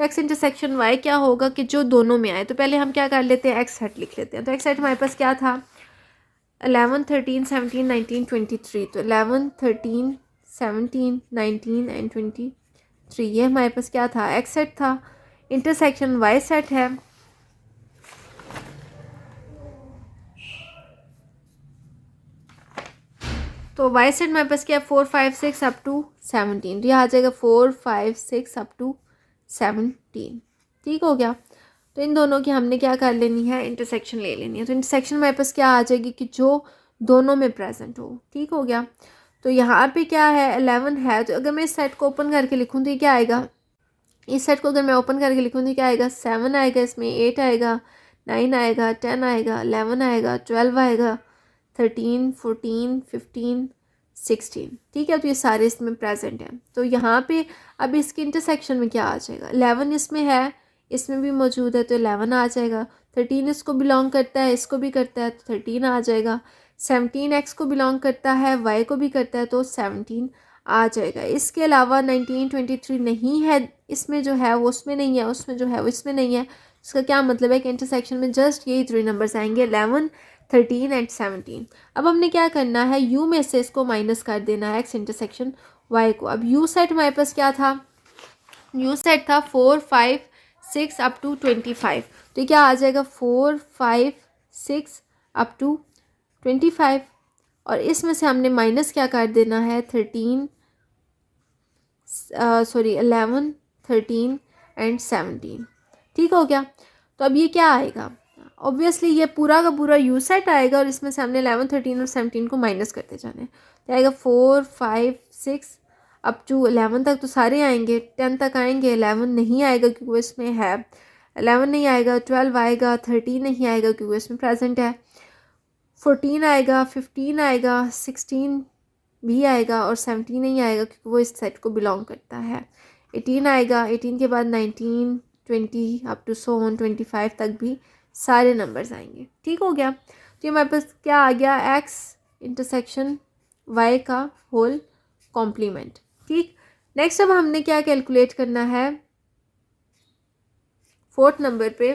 [SPEAKER 2] तो एक्स इंटरसेक्शन वाई क्या होगा कि जो दोनों में आए। तो पहले हम क्या कर लेते हैं, एक्स सेट लिख लेते हैं। तो एक्स सेट हमारे पास क्या था, 11, 13, 17, 19, 23। तो 11, 13, 17, 19 एंड 23 ये हमारे पास क्या था, एक्स सेट था। इंटरसेक्शन वाई सेट है। तो वाई सेट हमारे पास क्या है, 4, 5, 6 अप टू 17। तो यह आ जाएगा 4, 5, 6 अप टू 17। ठीक हो गया। तो इन दोनों की हमने क्या कर लेनी है, इंटरसेक्शन ले लेनी है। तो इंटरसेक्शन हमारे पास क्या आ जाएगी कि जो दोनों में प्रेजेंट हो। ठीक हो गया। तो यहाँ पे क्या है, 11 है। तो अगर मैं इस सेट को ओपन करके लिखूँ तो ये क्या आएगा, इस सेट को अगर मैं ओपन करके लिखूँ तो क्या आएगा, 7 आएगा, इसमें 8 आएगा, 9 आएगा, 10 आएगा, 11 आएगा, 12 आएगा, 13, 14, 15, 16। ठीक है। तो ये सारे इसमें प्रेजेंट हैं। तो यहाँ पे अब इसके इंटरसेक्शन में क्या आ जाएगा, 11 इसमें है, इसमें भी मौजूद है तो 11 आ जाएगा। 13 इसको बिलोंग करता है, इसको भी करता है तो 13 आ जाएगा। 17 एक्स को बिलोंग करता है, वाई को भी करता है तो 17 आ जाएगा। इसके अलावा 19, 23 नहीं है, इसमें जो है वो उसमें नहीं है, उसमें जो है वो इसमें नहीं है। इसका क्या मतलब है कि इंटरसेक्शन में जस्ट यही 3 नंबर्स आएंगे, 11, 13 एंड 17। अब हमने क्या करना है, यू में से इसको माइनस कर देना है, एक्स इंटरसेक्शन वाई को। अब यू सेट हमारे पास क्या था, यू सेट था 4, 5, 6 अप टू 25। तो क्या आ जाएगा, 4, 5, 6 अप टू 25। और इसमें से हमने माइनस क्या कर देना है, 11, 13 एंड 17। ठीक हो गया। तो अब ये क्या आएगा, ऑब्वियसली ये पूरा का पूरा यू सेट आएगा और इसमें से हमने 11, 13 और 17 को माइनस करते जाने। तो आएगा 4, 5, 6 अप टू 11 तक तो सारे आएंगे, 10 तक आएंगे, 11 नहीं आएगा क्योंकि वो इसमें है, 11 नहीं आएगा, 12 आएगा, 13 नहीं आएगा क्योंकि इसमें प्रेजेंट है, 14 आएगा, 15 आएगा, 16 भी आएगा और 17 नहीं आएगा क्योंकि वो इस सेट को बिलोंग करता है। 18 आएगा, 18 के बाद 19, 20 अप टू सो ऑन 25 तक भी सारे नंबर्स आएंगे। ठीक हो गया। तो ये हमारे पास क्या आ गया, एक्स इंटरसेक्शन वाई का होल कॉम्प्लीमेंट। ठीक। नेक्स्ट अब हमने क्या कैलकुलेट करना है, 4th नंबर पे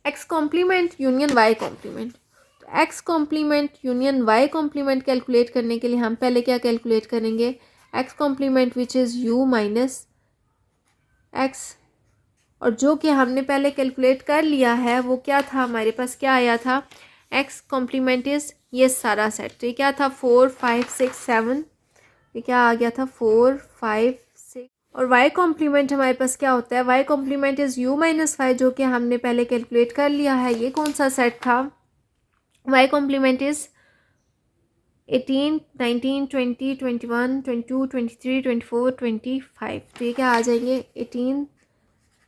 [SPEAKER 2] X complement union Y complement. तो X complement union Y complement calculate करने के लिए हम पहले क्या कैलकुलेट करेंगे, X complement which is U minus X. और जो कि हमने पहले कैलकुलेट कर लिया है वो क्या था, हमारे पास क्या आया था, एक्स कॉम्प्लीमेंट इज़ ये सारा सेट। तो ये क्या था, 4, 5, 6, 7। ये क्या आ गया था, 4, 5, 6। और y कॉम्प्लीमेंट हमारे पास क्या होता है, y complement is u minus Y, जो कि हमने पहले कैलकुलेट कर लिया है। ये कौन सा सेट था, y कॉम्प्लीमेंट इज़ 18, 19, 20, 21, 22, 23, 24, 25। तो ये क्या आ जाएंगे, 18,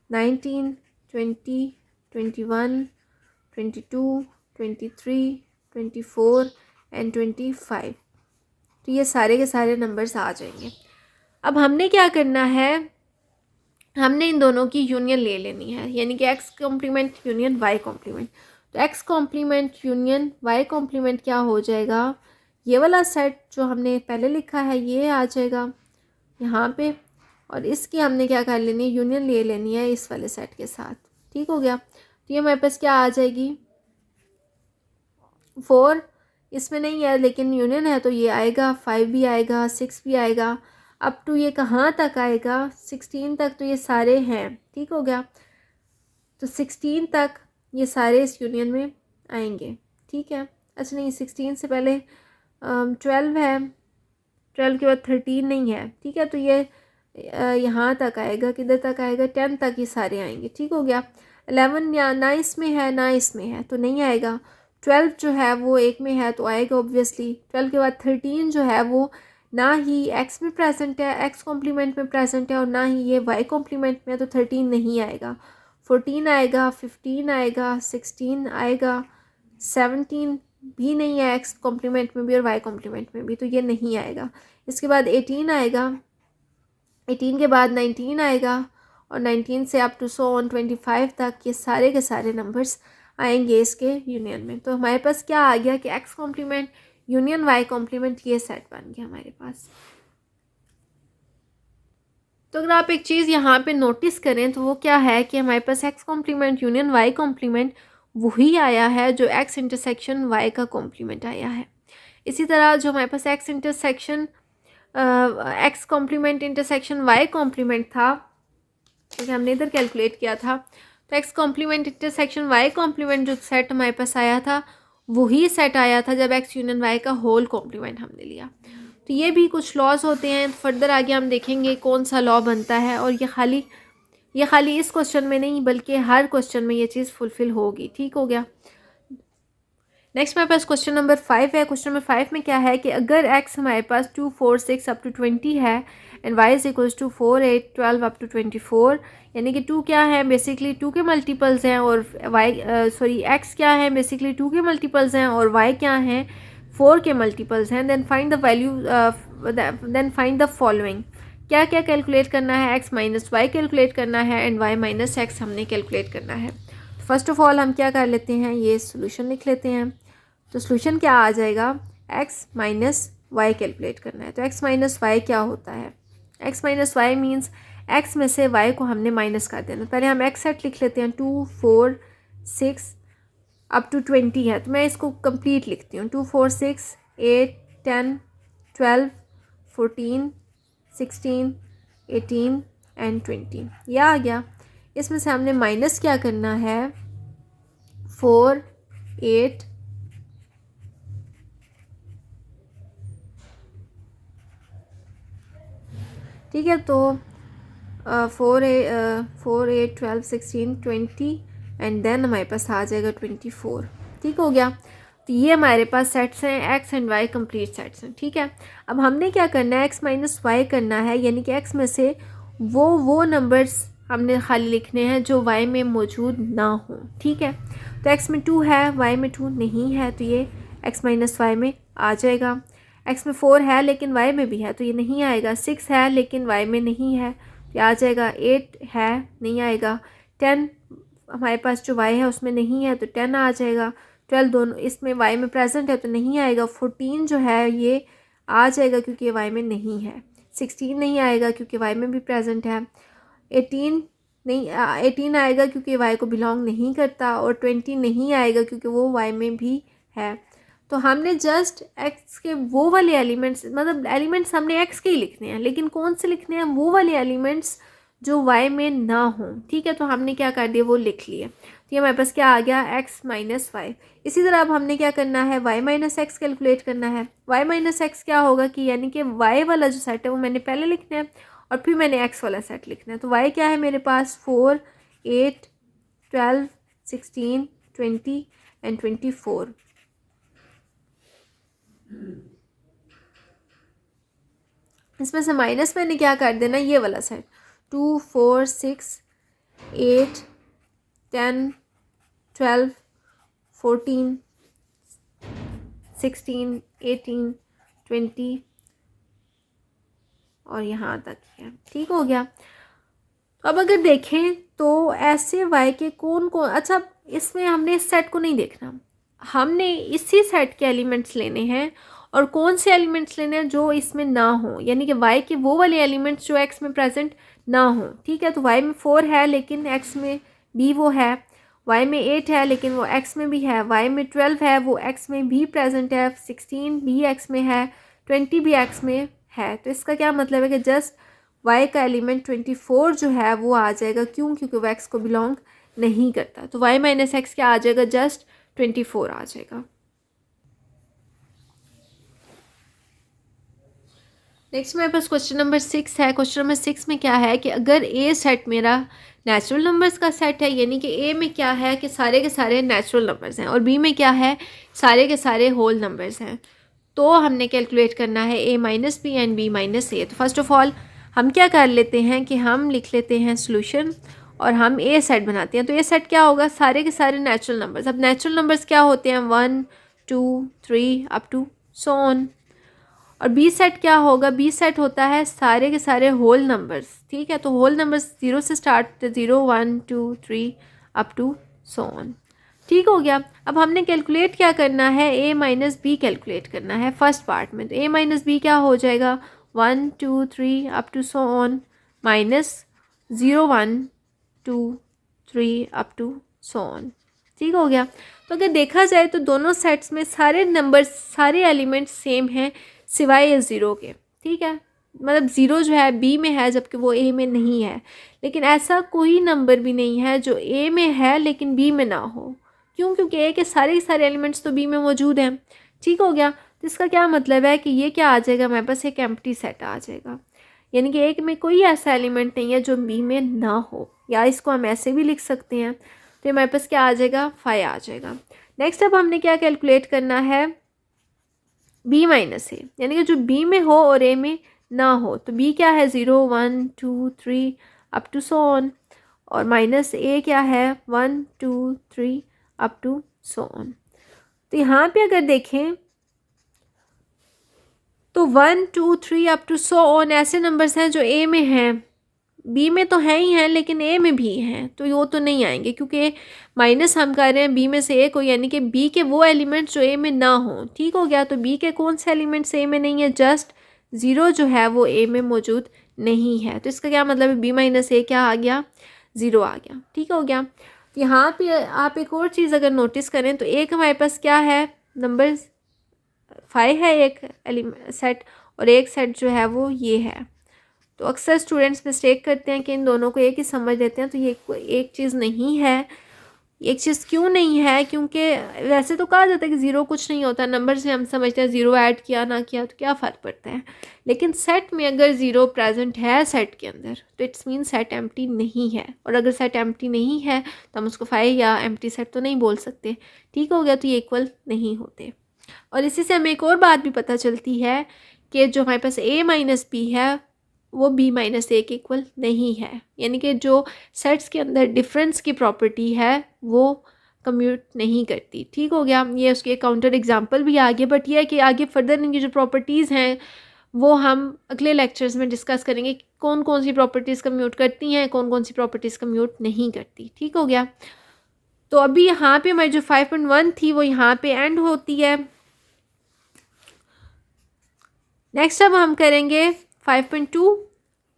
[SPEAKER 2] 19, 20, 21, 22, 23, 24 एंड 25। तो ये सारे के सारे नंबर्स आ जाएंगे। अब हमने क्या करना है, हमने इन दोनों की यूनियन ले लेनी है, यानी कि X complement union Y complement. तो X complement union Y complement क्या हो जाएगा, ये वाला सेट जो हमने पहले लिखा है ये आ जाएगा यहाँ पे, और इसकी हमने क्या कर लेनी है, यूनियन ले लेनी है इस वाले सेट के साथ। ठीक हो गया। तो ये हमारे पास क्या आ जाएगी, 4 इसमें नहीं है लेकिन यूनियन है तो ये आएगा, 5 भी आएगा, 6 भी आएगा, अप टू ये कहाँ तक आएगा, 16 तक। तो ये सारे हैं। ठीक हो गया। तो 16 तक ये सारे इस यूनियन में आएंगे। ठीक है। अच्छा नहीं, 16 से पहले 12 है, 12 के बाद 13 नहीं है। ठीक है। तो ये यहाँ तक आएगा, किधर तक आएगा, 10 तक ये सारे आएंगे। ठीक हो गया। 11 या ना इसमें है ना इसमें है तो नहीं आएगा। 12 जो है वो एक में है तो आएगा ऑब्वियसली। 12 के बाद 13 जो है वो ना ही एक्स में प्रेजेंट है, एक्स कॉम्प्लीमेंट में प्रेजेंट है, और ना ही ये वाई कॉम्प्लीमेंट में, तो 13 नहीं आएगा। 14 आएगा, 15 आएगा, 16 आएगा, 17 भी नहीं है एक्स कॉम्प्लीमेंट में भी और वाई कॉम्प्लीमेंट में भी, तो ये नहीं आएगा। इसके बाद 18 आएगा, 18 के बाद 19 आएगा, और 19 से अप टू सो ऑन 25 तक ये सारे के सारे नंबर्स आएंगे इसके यूनियन में। तो हमारे पास क्या आ गया कि X complement union Y complement ये सेट बन गया हमारे पास। तो अगर आप एक चीज़ यहाँ पे नोटिस करें तो वो क्या है कि हमारे पास X complement union Y complement वही आया है जो एक्स इंटरसेक्शन वाई का कॉम्प्लीमेंट आया है। इसी तरह जो हमारे पास X complement intersection Y complement था, क्योंकि हमने इधर कैलकुलेट किया था, तो X complement intersection Y complement जो सेट हमारे पास आया था वही सेट आया था जब एक्स यूनियन वाई का होल कॉम्प्लीमेंट हमने लिया। तो ये भी कुछ लॉज होते हैं, फर्दर आगे हम देखेंगे कौन सा लॉ बनता है, और ये खाली इस क्वेश्चन में नहीं बल्कि हर क्वेश्चन में ये चीज़ फुलफिल होगी। ठीक हो गया। नेक्स्ट हमारे पास क्वेश्चन नंबर 5 है। क्वेश्चन नंबर 5 में क्या है कि अगर x हमारे पास 2, 4, 6 अप टू 20 है and y is equals to 4, 8, 12 up to 24, यानी कि 2 क्या है, बेसिकली 2 के मल्टीपल्स हैं, और x क्या है, बेसिकली 2 के मल्टीपल्स हैं, और y क्या हैं, 4 के मल्टीपल्स हैं। Then find the value, then find the following. क्या क्या कैलकुलेट करना है, x माइनस वाई कैलकुलेट करना है एंड y माइनस एक्स हमने कैलकुलेट करना है। फर्स्ट ऑफ ऑल हम क्या कर लेते हैं, ये सोल्यूशन लिख लेते हैं। तो सोल्यूशन क्या आ जाएगा, x माइनस वाई कैलकुलेट करना है। तो x माइनस वाई क्या होता है, x minus Y means x में से y को हमने माइनस कर देना। पहले हम x सेट लिख लेते हैं, 2, 4, 6 अप टू 20 है, तो मैं इसको कंप्लीट लिखती हूँ। 2, 4, 6, 8, 10, 12, 14, 16, 18 एंड 20, यह आ गया। इसमें से हमने माइनस क्या करना है, 4, 8, ठीक है। तो 4, 8, 12, 16, 20 एंड देन हमारे पास आ जाएगा 24। ठीक हो गया। तो ये हमारे पास सेट्स हैं, X and Y complete sets हैं। ठीक है। अब हमने क्या करना है, एक्स माइनस वाई करना है, यानी कि एक्स में से वो नंबर्स हमने खाली लिखने हैं जो वाई में मौजूद ना हो। ठीक है। तो एक्स में 2 है, वाई में 2 नहीं है, तो ये एक्स माइनस वाई में आ जाएगा। एक्स में 4 है लेकिन वाई में भी है, तो ये नहीं आएगा। 6 है लेकिन वाई में नहीं है, तो ये आ जाएगा। 8 है, नहीं आएगा। 10 हमारे पास जो वाई है उसमें नहीं है, तो 10 आ जाएगा। 12 दोनों इसमें वाई में प्रेजेंट है तो नहीं आएगा। 14 जो है ये आ जाएगा क्योंकि ये वाई में नहीं है। 16 नहीं आएगा क्योंकि वाई में भी प्रेजेंट है। 18 आएगा क्योंकि वाई को बिलोंग नहीं करता, और 20 नहीं आएगा क्योंकि वो वाई में भी है। तो हमने जस्ट एक्स के वो वाले एलिमेंट्स, मतलब एलिमेंट्स हमने एक्स के ही लिखने हैं, लेकिन कौन से लिखने हैं, वो वाले एलिमेंट्स जो वाई में ना हों। ठीक है। तो हमने क्या कर दिया, वो लिख लिए। तो ये हमारे पास क्या आ गया, एक्स माइनस वाई। इसी तरह अब हमने क्या करना है, वाई माइनस एक्स कैलकुलेट करना है। वाई माइनस एक्स क्या होगा कि यानी कि वाई वाला जो सेट है वो मैंने पहले लिखना है और फिर मैंने एक्स वाला सेट लिखना है। तो वाई क्या है मेरे पास, 4, 8, 12, 16, 20 एंड 24। इसमें से माइनस मैंने क्या कर देना, ये वाला सेट, 2, 4, 6, 8, 10, 12, 14, 16, 18, 20 और यहाँ तक है। ठीक हो गया। अब अगर देखें तो ऐसे वाई के कौन कौन, अच्छा इसमें हमने इस सेट को नहीं देखना, हमने इसी सेट के एलिमेंट्स लेने हैं, और कौन से एलिमेंट्स लेने हैं जो इसमें ना हो, यानी कि वाई के वो वाले एलिमेंट्स जो एक्स में प्रेजेंट ना हो। ठीक है। तो वाई में 4 है लेकिन एक्स में भी वो है, वाई में 8 है लेकिन वो एक्स में भी है, वाई में 12 है वो एक्स में भी प्रेजेंट है, 16 भी एक्स में है, 20 भी एक्स में है। तो इसका क्या मतलब है कि जस्ट वाई का एलिमेंट 24 जो है वो आ जाएगा। क्यों, क्योंकि वो एक्स को बिलोंग नहीं करता। तो वाई माइनस एक्स क्या आ जाएगा, जस्ट 24 आ जाएगा। नेक्स्ट मेरे पास क्वेश्चन नंबर 6 है। क्वेश्चन नंबर 6 में क्या है कि अगर ए सेट मेरा नेचुरल नंबर्स का सेट है, यानी कि ए में क्या है कि सारे के सारे नेचुरल नंबर्स हैं, और बी में क्या है, सारे के सारे होल नंबर्स हैं, तो हमने कैलकुलेट करना है A minus B and B minus A. तो फर्स्ट ऑफ ऑल हम क्या कर लेते हैं कि हम लिख लेते हैं सोल्यूशन और हम ए सेट बनाते हैं। तो ए सेट क्या होगा, सारे के सारे नेचुरल नंबर्स। अब नेचुरल नंबर्स क्या होते हैं, 1, 2, 3 अप टू सो ऑन। और बी सेट क्या होगा, बी सेट होता है सारे के सारे होल नंबर्स। ठीक है। तो होल नंबर्स 0 से start, 0, 1, 2, 3 up to so on. ठीक हो गया। अब हमने कैलकुलेट क्या करना है, ए माइनस बी कैलकुलेट करना है फर्स्ट पार्ट में। तो ए माइनस बी क्या हो जाएगा, 1, 2, 3 up to so on. Minus 0 1 2 3 up to so on. ठीक हो गया। तो अगर देखा जाए तो दोनों सेट्स में सारे नंबर्स, सारे एलिमेंट्स सेम हैं सिवाय ये 0 के। ठीक है, मतलब 0 जो है बी में है जबकि वो ए में नहीं है। लेकिन ऐसा कोई नंबर भी नहीं है जो ए में है लेकिन बी में ना हो। क्यों? क्योंकि ए के सारे एलिमेंट्स तो बी में मौजूद हैं। ठीक हो गया। तो इसका क्या मतलब है कि ये क्या आ जाएगा, हमारे पास एक एम्प्टी सेट आ जाएगा, यानी कि एक में कोई ऐसा एलिमेंट नहीं है जो बी में ना हो। या इसको हम ऐसे भी लिख सकते हैं, तो हमारे पास क्या आ जाएगा, 5 आ जाएगा। नेक्स्ट अब हमने क्या कैलकुलेट करना है, बी माइनस ए, यानी कि जो बी में हो और ए में ना हो। तो बी क्या है, 0 1 2 3 अप टू सो ऑन, और माइनस ए क्या है, 1 2 3 अप टू सो ऑन। तो यहाँ पे अगर देखें तो 1 2 3 अप टू सो ऑन ऐसे नंबर्स हैं जो ए में हैं, बी में तो है ही हैं लेकिन ए में भी हैं, तो वो तो नहीं आएंगे क्योंकि माइनस हम कर रहे हैं बी में से ए को, यानी कि बी के वो एलिमेंट्स जो ए में ना हो। ठीक हो गया। तो बी के कौन से एलिमेंट्स ए में नहीं है, जस्ट 0 जो है वो ए में मौजूद नहीं है। तो इसका क्या मतलब है, बी माइनस ए क्या आ गया, 0 आ गया। ठीक हो गया। यहाँ पे आप एक और चीज़ अगर नोटिस करें तो एक हमारे पास क्या है, नंबर 5 है एक सेट, और एक सेट जो है वो ये है। तो अक्सर स्टूडेंट्स मिस्टेक करते हैं कि इन दोनों को एक ही समझ लेते हैं, तो ये एक चीज़ नहीं है। एक चीज़ क्यों नहीं है, क्योंकि वैसे तो कहा जाता है कि 0 कुछ नहीं होता, नंबर से हम समझते हैं 0 ऐड किया ना किया तो क्या फ़र्क पड़ता है। लेकिन सेट में अगर 0 प्रेजेंट है सेट के अंदर तो इट्स मीन सेट एम्प्टी नहीं है, और अगर सेट एम्प्टी नहीं है तो हम उसको 5 या एम्प्टी सेट तो नहीं बोल सकते। ठीक हो गया। तो ये इक्वल नहीं होते। और इसी से हमें एक और बात भी पता चलती है कि जो हमारे पास a माइनस बी है वो b माइनस ए के इक्वल नहीं है, यानी कि जो सेट्स के अंदर डिफरेंस की प्रॉपर्टी है वो कम्यूट नहीं करती। ठीक हो गया। ये उसके काउंटर एग्जांपल भी आगे, बट ये है कि आगे फर्दर इनकी जो प्रॉपर्टीज़ हैं वो हम अगले लेक्चर्स में डिस्कस करेंगे कि कौन कौन सी प्रॉपर्टीज़ कम्यूट करती हैं, कौन कौन सी प्रॉपर्टीज़ कम्यूट नहीं करती। ठीक हो गया। तो अभी यहाँ पे हमारी जो 5.1 थी वो यहाँ पे एंड होती है। नेक्स्ट अब हम करेंगे 5.2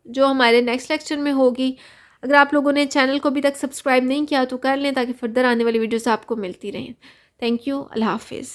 [SPEAKER 2] जो हमारे नेक्स्ट लेक्चर में होगी। अगर आप लोगों ने चैनल को अभी तक सब्सक्राइब नहीं किया तो कर लें ताकि फर्दर आने वाली वीडियोस आपको मिलती रहें। Thank you. अल्लाह हाफिज़।